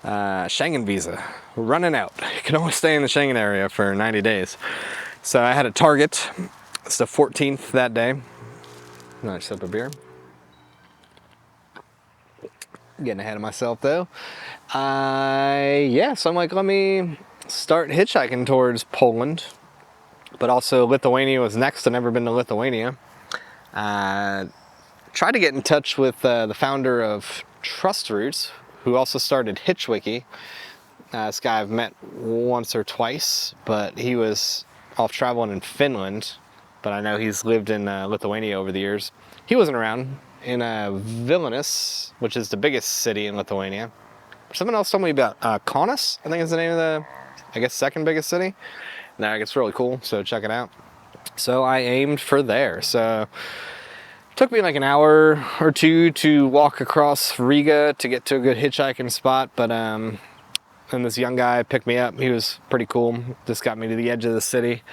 Schengen visa running out. You can only stay in the Schengen area for 90 days. So I had a target. It's the 14th that day. Nice sip of beer. Getting ahead of myself though. Yeah, so I'm like, let me start hitchhiking towards Poland. But also Lithuania was next. I've never been to Lithuania. Tried to get in touch with the founder of Trust Routes, who also started HitchWiki. This guy I've met once or twice, but he was off traveling in Finland, but I know he's lived in Lithuania over the years. He wasn't around in Vilnius, which is the biggest city in Lithuania. Someone else told me about Kaunas, I think is the name of the, I guess, second biggest city. Now it's really cool, so check it out. So I aimed for there. So it took me like an hour or two to walk across Riga to get to a good hitchhiking spot, but and this young guy picked me up. He was pretty cool. Just got me to the edge of the city.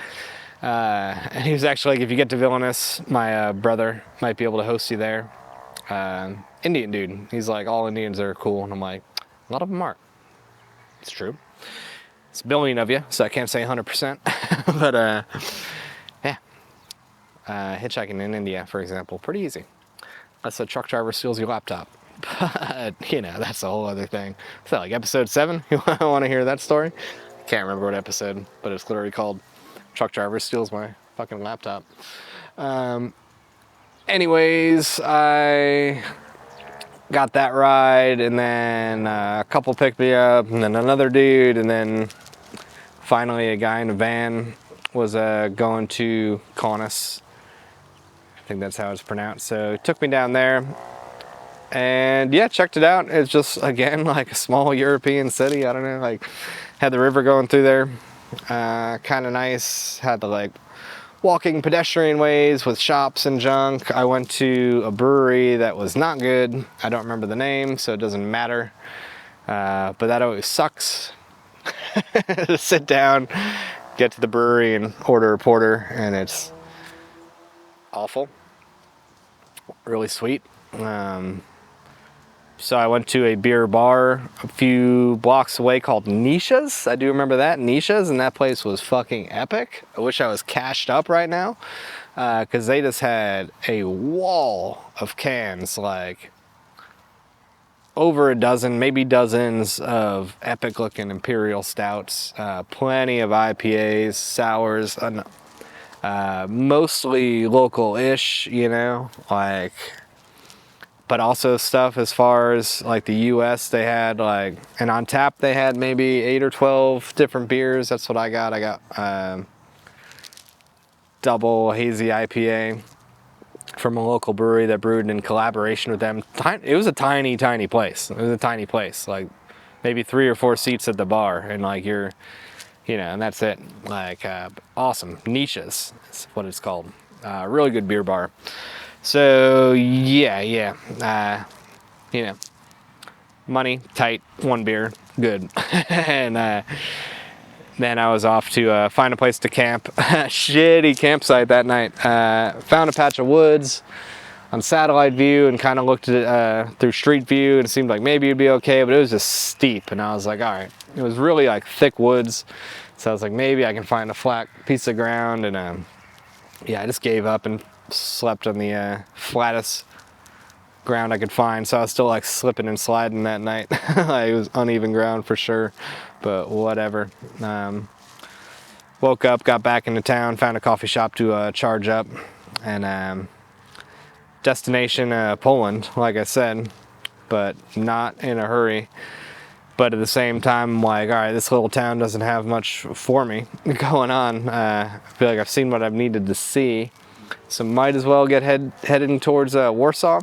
And he was actually like, if you get to Vilnius, my brother might be able to host you there. Indian dude. He's like, all Indians are cool. And I'm like, a lot of them aren't. It's true. It's a billion of you, so I can't say 100%. But yeah. Hitchhiking in India, for example, pretty easy. Unless a truck driver steals your laptop. But, you know, that's a whole other thing. So, like, episode 7, you want to hear that story? Can't remember what episode, but it's literally called Truck Driver Steals My Fucking Laptop. Anyways, I got that ride, and then a couple picked me up, and then another dude, and then finally a guy in a van was going to Kaunas. I think that's how it's pronounced. So he took me down there, and yeah, checked it out. It's just, again, like a small European city. I don't know, like, had the river going through there. Kind of nice. Had the, like, walking pedestrian ways with shops and junk. I went to a brewery that was not good. I don't remember the name, so it doesn't matter. But that always sucks. To sit down, get to the brewery and order a porter, and it's awful. Really sweet. So I went to a beer bar a few blocks away called Nisha's. I do remember that, Nisha's, and that place was fucking epic. I wish I was cashed up right now, because they just had a wall of cans, like over a dozen, maybe dozens of epic looking imperial stouts, plenty of IPAs, sours, mostly local-ish, you know, like, but also stuff as far as like the US, they had like, and on tap they had maybe 8 or 12 different beers. That's what I got. I got double hazy IPA from a local brewery that brewed in collaboration with them. It was a tiny place. It was a tiny place, like maybe 3 or 4 seats at the bar, and like you're, you know, and that's it. Like awesome. Niches is what it's called. Really good beer bar. So yeah, you know, money tight, 1 beer, good. And then I was off to find a place to camp. Shitty campsite that night. Found a patch of woods on satellite view and kind of looked at it through street view, and it seemed like maybe it'd be okay, but it was just steep, and I was like, all right. It was really like thick woods, so I was like, maybe I can find a flat piece of ground, and yeah, I just gave up and slept on the flattest ground I could find. So I was still like slipping and sliding that night. Like, it was uneven ground for sure, but whatever. Woke up, got back into town, found a coffee shop to charge up, and destination Poland, like I said, but not in a hurry. But at the same time, I'm like, all right, this little town doesn't have much for me going on. I feel like I've seen what I've needed to see, so might as well get heading towards Warsaw.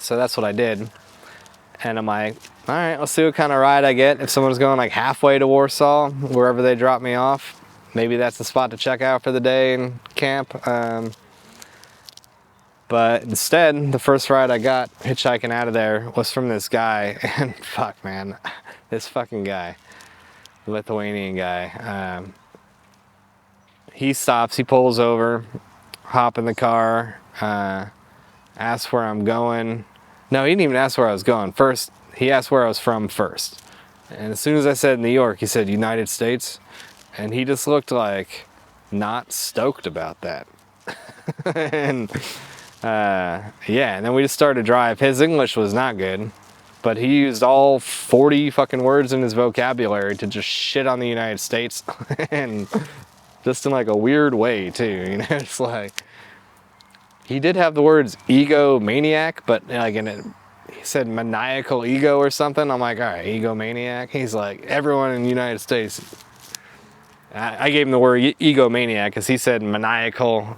So that's what I did. And I'm like, all right, let's see what kind of ride I get. If someone's going like halfway to Warsaw, wherever they drop me off, maybe that's the spot to check out for the day and camp. But instead, the first ride I got hitchhiking out of there was from this guy. And fuck, man, this fucking guy, Lithuanian guy. He stops, he pulls over, hop in the car, asks where I'm going. No, he didn't even ask where I was going. First, he asked where I was from first. And as soon as I said New York, he said United States. And he just looked like not stoked about that. And yeah, and then we just started to drive. His English was not good, but he used all 40 fucking words in his vocabulary to just shit on the United States. And just in like a weird way too, you know. It's like, he did have the words egomaniac, but like he said maniacal ego or something. I'm like, all right, egomaniac. He's like, everyone in the United States. I gave him the word egomaniac because he said maniacal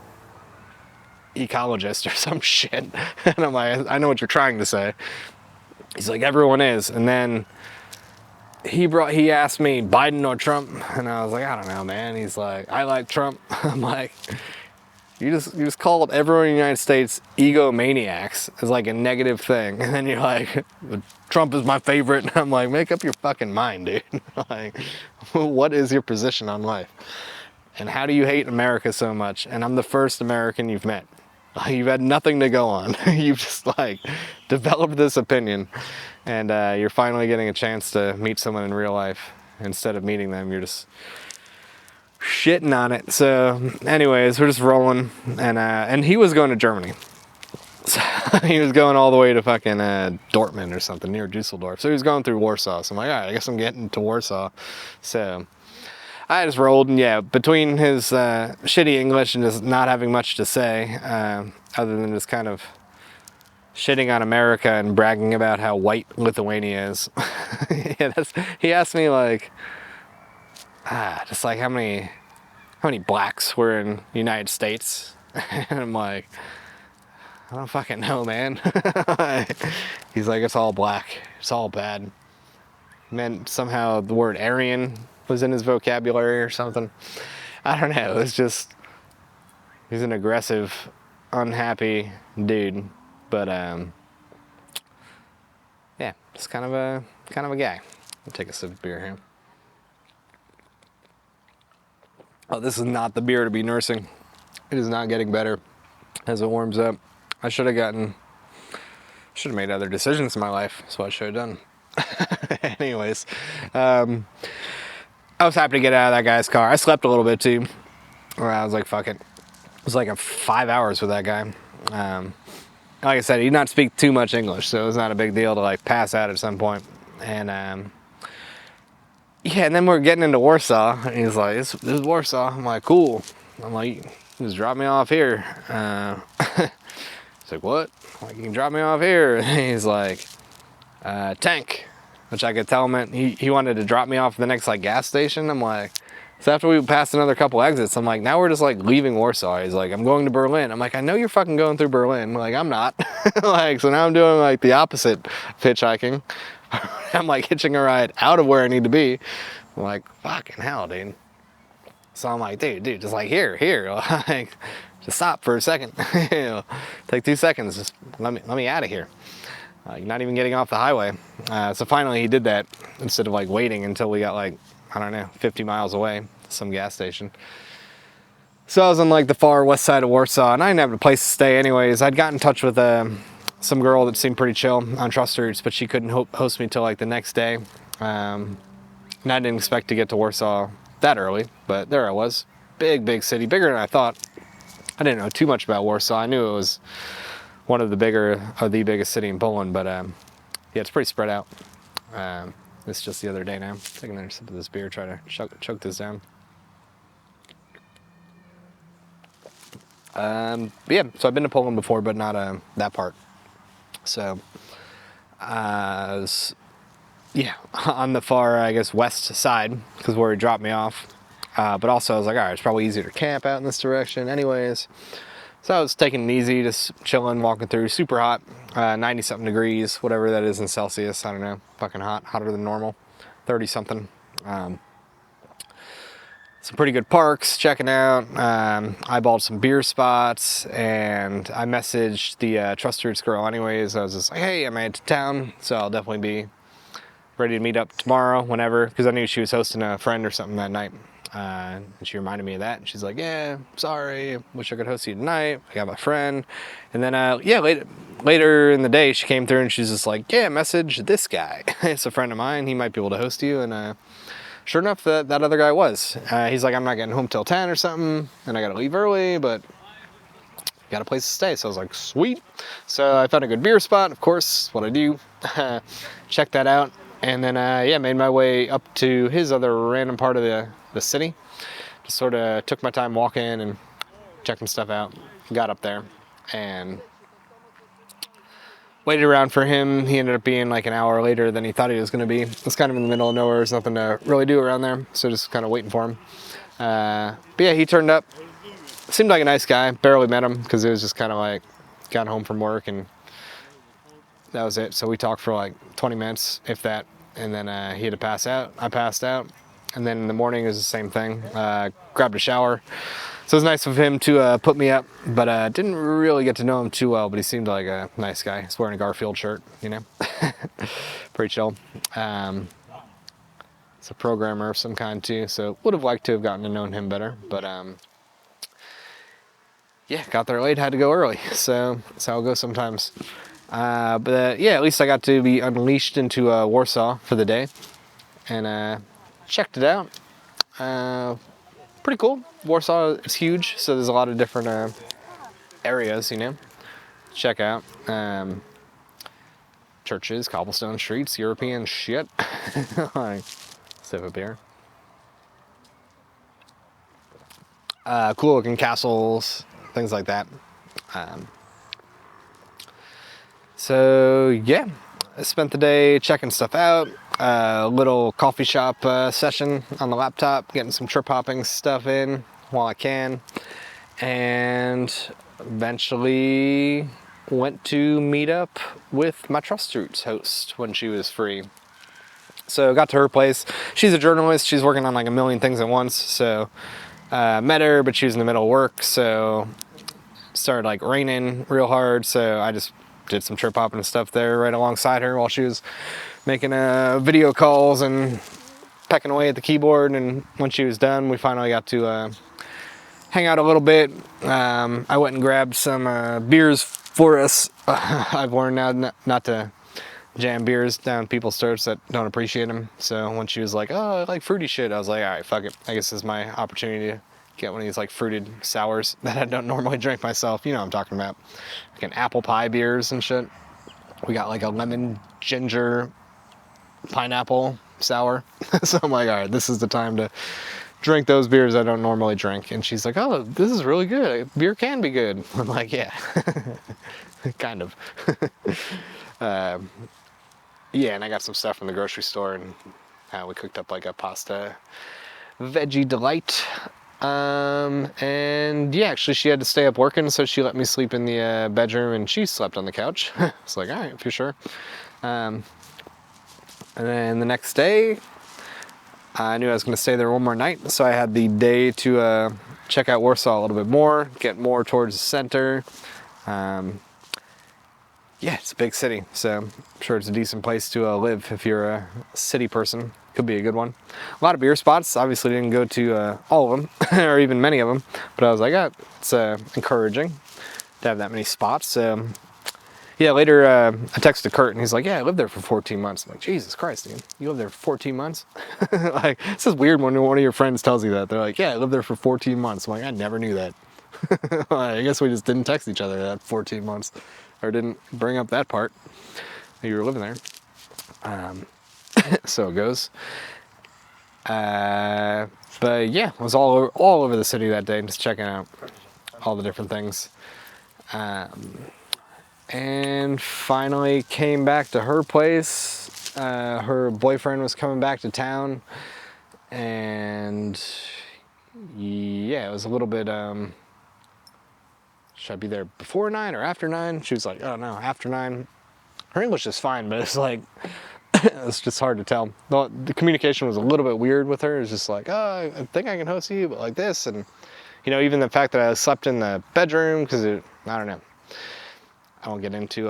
ecologist or some shit. And I'm like, I know what you're trying to say. He's like, everyone is. And then he asked me Biden or Trump, and I was like, I don't know, man. He's like, I like Trump. I'm like, you just called everyone in the United States egomaniacs as like a negative thing, and then you're like, Trump is my favorite. And I'm like, make up your fucking mind, dude. Like, what is your position on life? And how do you hate America so much? And I'm the first American you've met. You've had nothing to go on. You've just like developed this opinion, and you're finally getting a chance to meet someone in real life. Instead of meeting them, you're just shitting on it. So anyways, we're just rolling, and he was going to Germany. So He was going all the way to fucking Dortmund or something, near Dusseldorf. So he was going through Warsaw. So I'm like, all right, I guess I'm getting to Warsaw. So I just rolled, and yeah, between his shitty English and just not having much to say, other than just kind of shitting on America and bragging about how white Lithuania is. Yeah, he asked me like, just like how many blacks were in the United States, and I'm like, I don't fucking know, man. He's like, it's all black, it's all bad. Meant somehow the word Aryan was in his vocabulary or something. I don't know. It's just, he's an aggressive, unhappy dude. But yeah, just kind of a guy. I'll take a sip of beer here. Oh, this is not the beer to be nursing. It is not getting better as it warms up. I should have made other decisions in my life. That's what I should have done. Anyways, I was happy to get out of that guy's car. I slept a little bit too. I was like, fuck it. It was like 5 hours with that guy. Like I said, he did not speak too much English, so it was not a big deal to like pass out at some point. And yeah, and then we're getting into Warsaw, and he's like, this is Warsaw. I'm like, cool. I'm like, just drop me off here. He's like, what? I'm like, you can drop me off here. And he's like, tank, which I could tell him he wanted to drop me off at the next like gas station. I'm like, so after we passed another couple exits, I'm like, now we're just like leaving Warsaw. He's like, I'm going to Berlin. I'm like, I know you're fucking going through Berlin. Like, I'm not. Like, so now I'm doing like the opposite of hitchhiking. I'm like hitching a ride out of where I need to be. I'm like, fucking hell, dude. So I'm like, dude, just like here, like, just stop for a second. You know, take 2 seconds. Just let me out of here. You're not even getting off the highway. So finally he did that instead of like waiting until we got like, I don't know, 50 miles away to some gas station. So I was on like the far west side of Warsaw, and I didn't have a place to stay anyways. I'd got in touch with some girl that seemed pretty chill on trust routes, but she couldn't host me till like the next day. And I didn't expect to get to Warsaw that early, but there I was. Big city, bigger than I thought. I didn't know too much about Warsaw. I knew it was one of the biggest city in Poland, but yeah, it's pretty spread out. It's just the other day now. Taking another sip of this beer, try to choke this down. Yeah, so I've been to Poland before, but not that part. So, yeah, on the far, I guess, west side, because where he dropped me off. But also I was like, all right, it's probably easier to camp out in this direction anyways. So I was taking it easy, just chilling, walking through. Super hot, 90-something degrees, whatever that is in Celsius. I don't know, fucking hot, hotter than normal, 30-something. Some pretty good parks, checking out. I bought some beer spots, and I messaged the trust routes girl anyways. I was just like, hey, I'm headed to town, so I'll definitely be ready to meet up tomorrow, whenever, because I knew she was hosting a friend or something that night. And she reminded me of that, and she's like, yeah, sorry, wish I could host you tonight, I got my friend. And then yeah, later in the day she came through and she's just like, yeah, message this guy. It's a friend of mine, he might be able to host you. And sure enough, that other guy was. He's like, I'm not getting home till 10 or something, and I gotta leave early, but got a place to stay. So I was like, sweet. So I found a good beer spot, of course, what I do. Checked that out, and then yeah, made my way up to his other random part of the city. Just sort of took my time walking and checking stuff out. Got up there and waited around for him. He ended up being like an hour later than he thought he was going to be. It's kind of in the middle of nowhere. There's nothing to really do around there, so just kind of waiting for him. But yeah, he turned up. Seemed like a nice guy. Barely met him because it was just kind of like got home from work and that was it. So we talked for like 20 minutes, if that, and then he had to pass out. I passed out. And then in the morning it was the same thing. Grabbed a shower. So it was nice of him to put me up, but didn't really get to know him too well, but he seemed like a nice guy. He's wearing a Garfield shirt, you know. Pretty chill. He's a programmer of some kind too, so would have liked to have gotten to know him better, but yeah, got there late, had to go early, so that's how it goes sometimes. But yeah, at least I got to be unleashed into Warsaw for the day, and checked it out. Pretty cool. Warsaw is huge, so there's a lot of different areas, you know. check out. Churches, cobblestone streets, European shit. Like, sip of beer. Cool looking castles, things like that. So yeah, I spent the day checking stuff out. A little coffee shop session on the laptop, getting some trip hopping stuff in while I can, and eventually went to meet up with my Trust Roots host when she was free. So got to her place. She's a journalist. She's working on like a million things at once. So met her, but she was in the middle of work. So started like raining real hard. So I just did some trip hopping and stuff there right alongside her while she was making video calls and pecking away at the keyboard. And when she was done, we finally got to hang out a little bit. I went and grabbed some beers for us. I've learned now not to jam beers down people's throats that don't appreciate them. So when she was like, oh, I like fruity shit, I was like, all right, fuck it. I guess this is my opportunity to get one of these like fruited sours that I don't normally drink myself. You know what I'm talking about. Like an apple pie beers and shit. We got like a lemon, ginger, pineapple sour. So I'm like, all right, this is the time to drink those beers I don't normally drink. And she's like, oh, this is really good. Beer can be good. I'm like, yeah, kind of. Yeah, and I got some stuff from the grocery store, and we cooked up like a pasta veggie delight. And yeah, actually she had to stay up working, so she let me sleep in the bedroom, and she slept on the couch. It's like, all right, for sure. And then the next day, I knew I was going to stay there one more night, so I had the day to check out Warsaw a little bit more, get more towards the center. Yeah, it's a big city, so I'm sure it's a decent place to live if you're a city person. Could be a good one. A lot of beer spots. Obviously didn't go to all of them, or even many of them, but I was like, it's encouraging to have that many spots. Yeah, later I texted Kurt, and he's like, yeah, I lived there for 14 months. I'm like, Jesus Christ, dude, you lived there for 14 months? Like, it's just weird when one of your friends tells you that. They're like, yeah, I lived there for 14 months. I'm like, I never knew that. I guess we just didn't text each other that 14 months. Or didn't bring up that part that you were living there. So it goes. But yeah, I was all over the city that day, just checking out all the different things. And finally came back to her place. Her boyfriend was coming back to town. And yeah, it was a little bit... should I be there before 9 or after 9? She was like, oh no, after 9. Her English is fine, but it's like, it's just hard to tell. The communication was a little bit weird with her. It was just like, oh, I think I can host you, but like this. And, you know, even the fact that I slept in the bedroom, because I don't know. I won't get into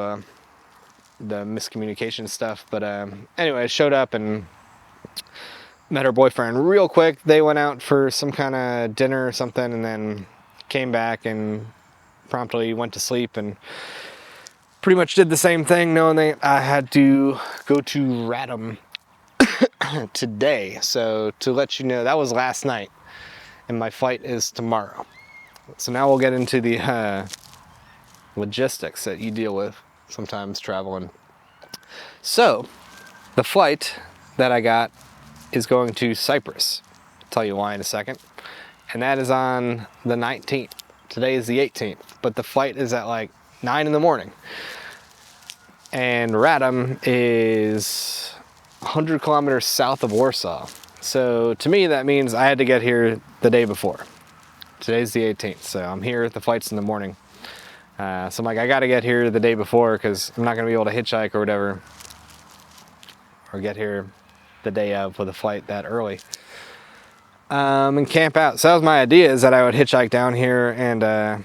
the miscommunication stuff. But anyway, I showed up and met her boyfriend real quick. They went out for some kind of dinner or something, and then came back and promptly went to sleep, and pretty much did the same thing, knowing that I had to go to Radom today. So to let you know, that was last night, and my flight is tomorrow. So now we'll get into the logistics that you deal with sometimes traveling. So the flight that I got is going to Cyprus. I'll tell you why in a second. And that is on the 19th. Today is the 18th, but the flight is at like 9 in the morning. And Radom is 100 kilometers south of Warsaw. So to me, that means I had to get here the day before. Today's the 18th, so I'm here, the flight's in the morning. So I'm like, I gotta get here the day before, because I'm not gonna be able to hitchhike or whatever, or get here the day of with a flight that early. And camp out. So that was my idea, is that I would hitchhike down here and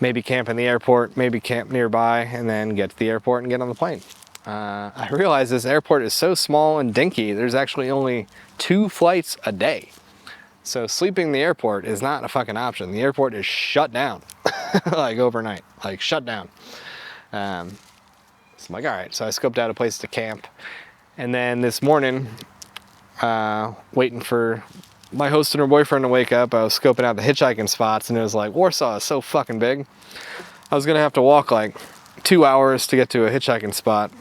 maybe camp in the airport, maybe camp nearby, and then get to the airport and get on the plane. I realized this airport is so small and dinky, there's actually only 2 flights a day. So sleeping in the airport is not a fucking option. The airport is shut down, like overnight, like shut down. So I'm like, all right. So I scoped out a place to camp. And then this morning, waiting for my host and her boyfriend to wake up, I was scoping out the hitchhiking spots, and it was like, Warsaw is so fucking big. I was gonna have to walk like 2 hours to get to a hitchhiking spot.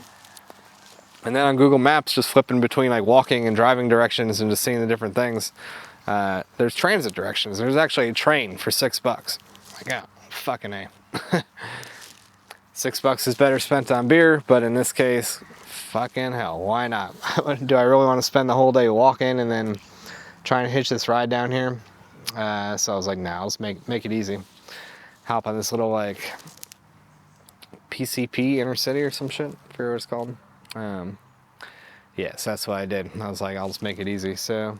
And then on Google Maps, just flipping between like walking and driving directions and just seeing the different things, there's transit directions. There's actually a train for $6. Like, yeah, fucking A. $6 is better spent on beer, but in this case, fucking hell, why not? Do I really want to spend the whole day walking and then trying to hitch this ride down here? So I was like, nah, let's make it easy. Hop on this little like PCP intercity or some shit, I forget what it's called. Yeah, so that's what I did. I was like, I'll just make it easy. So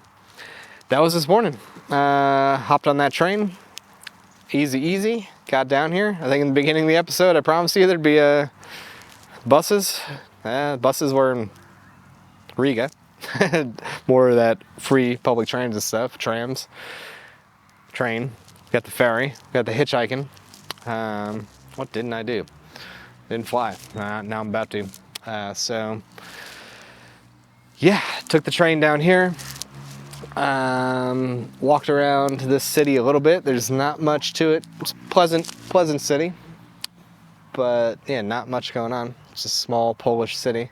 that was this morning. Hopped on that train. Easy. Got down here. I think in the beginning of the episode, I promised you there'd be buses. Buses were in Riga. More of that free public transit stuff. Trams. Train. Got the ferry. Got the hitchhiking. What didn't I do? Didn't fly. Now I'm about to. So, yeah, took the train down here. Walked around this city a little bit. There's not much to it. It's pleasant city, but yeah, not much going on. It's a small Polish city.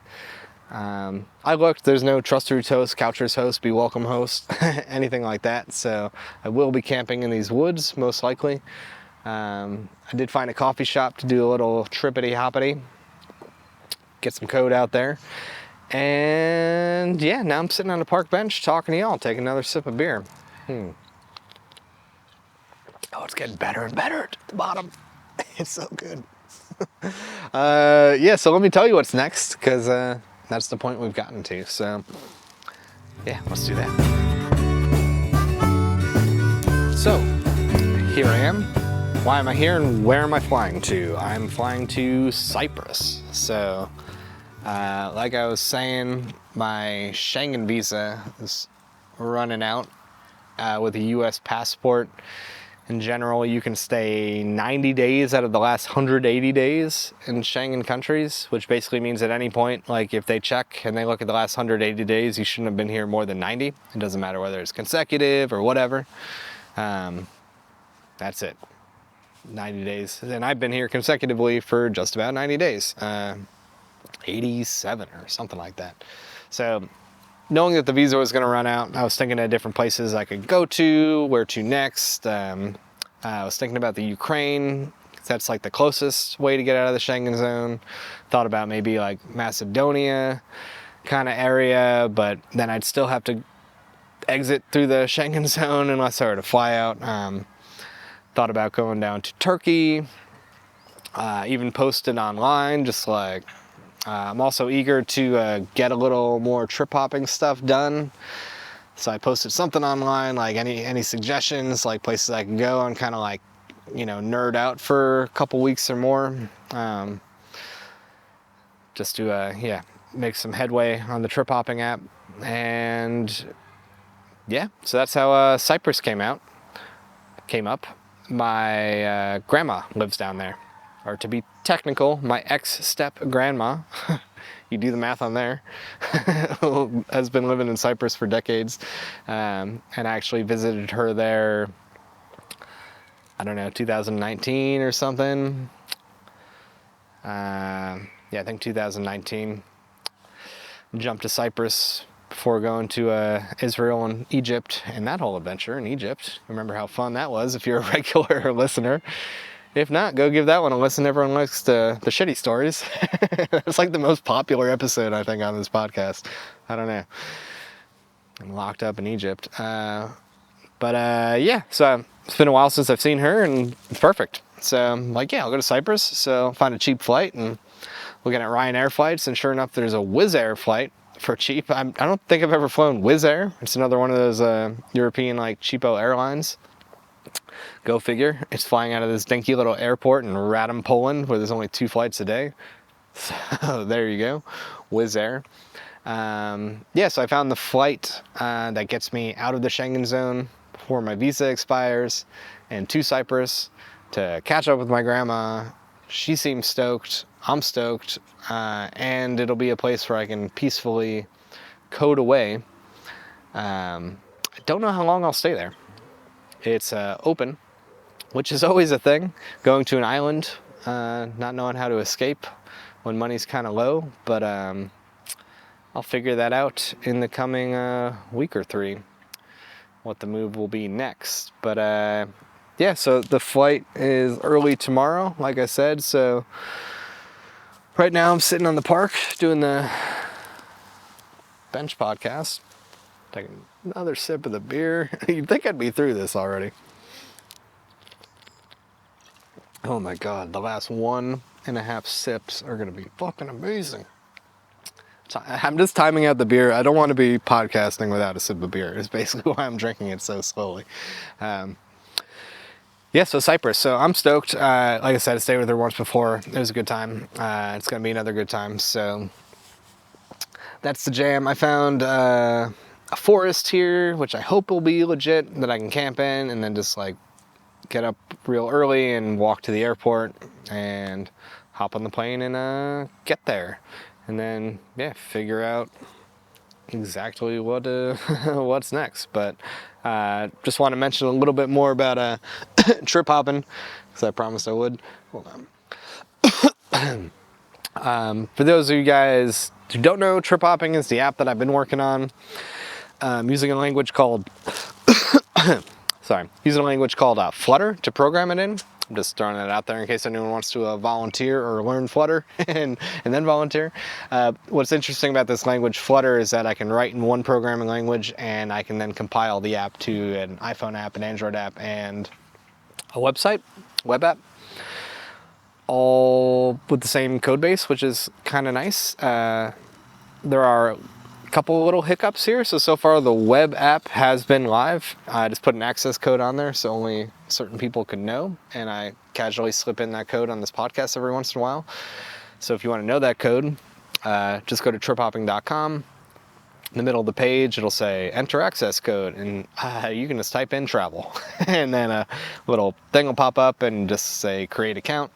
I looked. There's no trust route host, couchers host, be welcome host, anything like that. So I will be camping in these woods most likely. I did find a coffee shop to do a little trippity hoppity. Get some code out there. And yeah, now I'm sitting on a park bench talking to y'all, taking another sip of beer. Oh, it's getting better and better at the bottom. It's so good. Yeah, so let me tell you what's next, because that's the point we've gotten to. So yeah, let's do that. So here I am. Why am I here and where am I flying to? I'm flying to Cyprus. So like I was saying, my Schengen visa is running out. With a US passport, in general, you can stay 90 days out of the last 180 days in Schengen countries, which basically means at any point, like if they check and they look at the last 180 days, you shouldn't have been here more than 90. It doesn't matter whether it's consecutive or whatever. That's it. 90 days. And I've been here consecutively for just about 90 days. 87 or something like that. So knowing that the visa was going to run out, I was thinking of different places I could go to, where to next. I was thinking about the Ukraine. That's like the closest way to get out of the Schengen zone. Thought about maybe like Macedonia kind of area, but then I'd still have to exit through the Schengen zone unless I were to fly out. Thought about going down to Turkey. Even posted online, just like I'm also eager to get a little more trip hopping stuff done. So I posted something online, like any suggestions, like places I can go and kind of like, you know, nerd out for a couple weeks or more. Just to, yeah, make some headway on the trip hopping app. And yeah, so that's how Cyprus came up. My grandma lives down there. Or to be technical, my ex-step grandma, you do the math on there, has been living in Cyprus for decades, and I actually visited her there, I don't know, 2019 or something. Yeah, I think 2019. Jumped to Cyprus before going to Israel and Egypt, and that whole adventure in Egypt. Remember how fun that was if you're a regular listener. If not, go give that one a listen. Everyone likes the shitty stories. It's like the most popular episode, I think, on this podcast. I don't know. I'm locked up in Egypt. Yeah, so it's been a while since I've seen her, and it's perfect. So I'm like, yeah, I'll go to Cyprus. So find a cheap flight, and looking at Ryanair flights, and sure enough, there's a Wizz Air flight for cheap. I don't think I've ever flown Wizz Air. It's another one of those European, like, cheapo airlines. Go figure. It's flying out of this dinky little airport in Radom, Poland, where there's only 2 flights a day. So there you go, Wizz Air. Yeah, so I found the flight that gets me out of the Schengen zone before my visa expires, and to Cyprus to catch up with my grandma. She seems stoked. I'm stoked. And it'll be a place where I can peacefully code away. I don't know how long I'll stay there. It's open, which is always a thing. Going to an island not knowing how to escape when money's kind of low, but I'll figure that out in the coming week or 3, what the move will be next. But yeah, so the flight is early tomorrow, like I said. So right now I'm sitting on the park doing the bench podcast, taking another sip of the beer. You'd think I'd be through this already. Oh my God, the last 1.5 sips are gonna be fucking amazing. I'm just timing out the beer. I don't want to be podcasting without a sip of beer. It's basically why I'm drinking it so slowly. Yeah, so Cyprus. So I'm stoked. Like I said, I stayed with her once before. It was a good time. It's going to be another good time. So that's the jam. I found a forest here, which I hope will be legit, that I can camp in and then just like get up real early and walk to the airport and hop on the plane and get there. And then, yeah, figure out exactly what what's next. But just want to mention a little bit more about trip hopping, because I promised I would. Hold on. For those of you guys who don't know, trip hopping is the app that I've been working on. Using a language called Flutter to program it in. I'm just throwing that out there in case anyone wants to volunteer or learn Flutter and then volunteer. What's interesting about this language, Flutter, is that I can write in one programming language and I can then compile the app to an iPhone app, an Android app, and a web app, all with the same code base, which is kind of nice. There are couple of little hiccups here. So far the web app has been live. I just put an access code on there so only certain people can know, and I casually slip in that code on this podcast every once in a while. So if you want to know that code, just go to triphopping.com. In the middle of the page it'll say enter access code, and you can just type in travel and then a little thing will pop up and just say create account,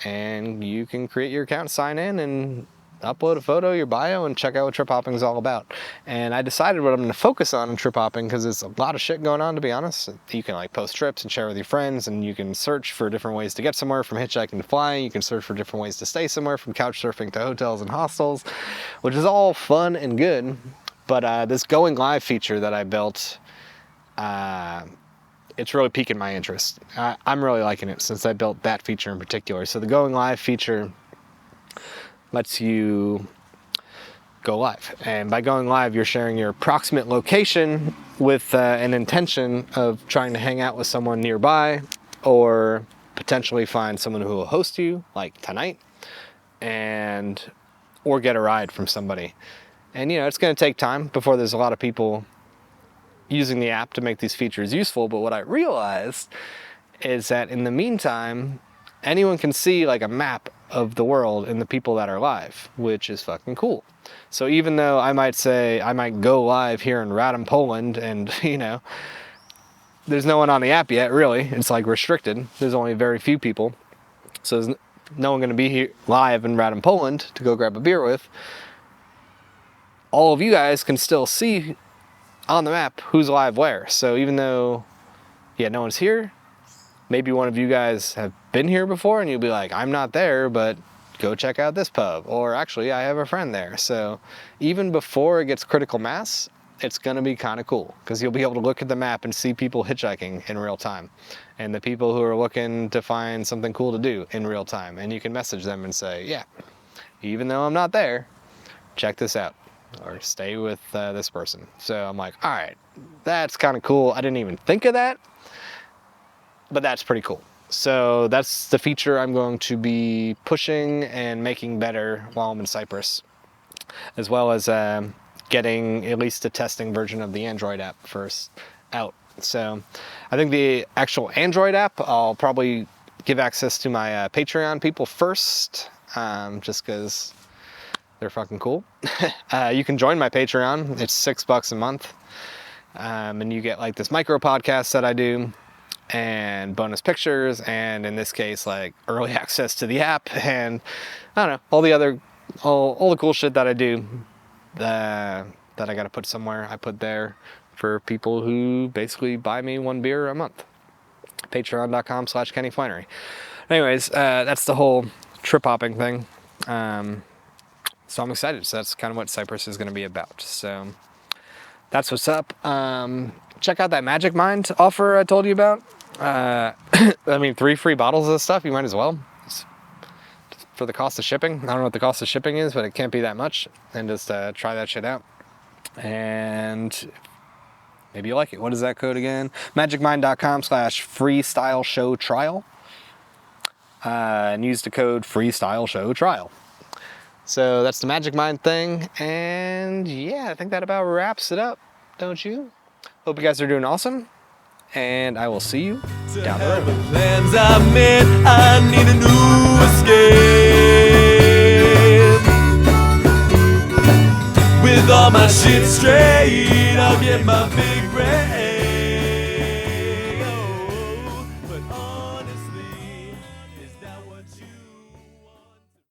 and you can create your account, sign in, and upload a photo, your bio, and check out what trip hopping is all about. And I decided what I'm going to focus on in trip hopping, because there's a lot of shit going on, to be honest. You can like post trips and share with your friends, and you can search for different ways to get somewhere, from hitchhiking to flying. You can search for different ways to stay somewhere, from couch surfing to hotels and hostels, which is all fun and good. But this going live feature that I built, it's really piquing my interest. I'm really liking it since I built that feature in particular. So the going live feature lets you go live, and by going live you're sharing your approximate location with an intention of trying to hang out with someone nearby, or potentially find someone who will host you, like tonight, or get a ride from somebody. And it's going to take time before there's a lot of people using the app to make these features useful. But what I realized is that in the meantime, anyone can see like a map of the world and the people that are live, which is fucking cool. So even though I might go live here in Radom, Poland, and there's no one on the app yet, really. It's like restricted. There's only very few people. So there's no one going to be here live in Radom, Poland to go grab a beer with. All of you guys can still see on the map who's live where. So even though, no one's here, maybe one of you guys have been here before and you'll be like, I'm not there, but go check out this pub. Or actually, I have a friend there. So even before it gets critical mass, it's going to be kind of cool, because you'll be able to look at the map and see people hitchhiking in real time, and the people who are looking to find something cool to do in real time. And you can message them and say, yeah, even though I'm not there, check this out, or stay with this person. So I'm like, all right, that's kind of cool. I didn't even think of that, but that's pretty cool. So that's the feature I'm going to be pushing and making better while I'm in Cyprus, as well as getting at least a testing version of the Android app first out. So I think the actual Android app, I'll probably give access to my Patreon people first, just because they're fucking cool. You can join my Patreon. It's $6 a month. And you get like this micro podcast that I do, and bonus pictures, and in this case, like early access to the app, and I don't know, all the cool shit that I do, that I gotta put somewhere, I put there for people who basically buy me one beer a month. Patreon.com/kenflannery. Anyways, that's the whole trip hopping thing. So I'm excited. So that's kind of what Cyprus is going to be about. So that's what's up. Check out that Magic Mind offer I told you about. I mean, 3 free bottles of this stuff. You might as well. It's for the cost of shipping. I don't know what the cost of shipping is, but it can't be that much. And just try that shit out. And maybe you like it. What is that code again? magicmind.com/freestyleshowtrial. And use the code freestyleshowtrial. So that's the Magic Mind thing. And yeah, I think that about wraps it up, don't you? Hope you guys are doing awesome. And I will see you down the road. Plans I made, I need a new escape. With all my shit straight, I'll get my big brain.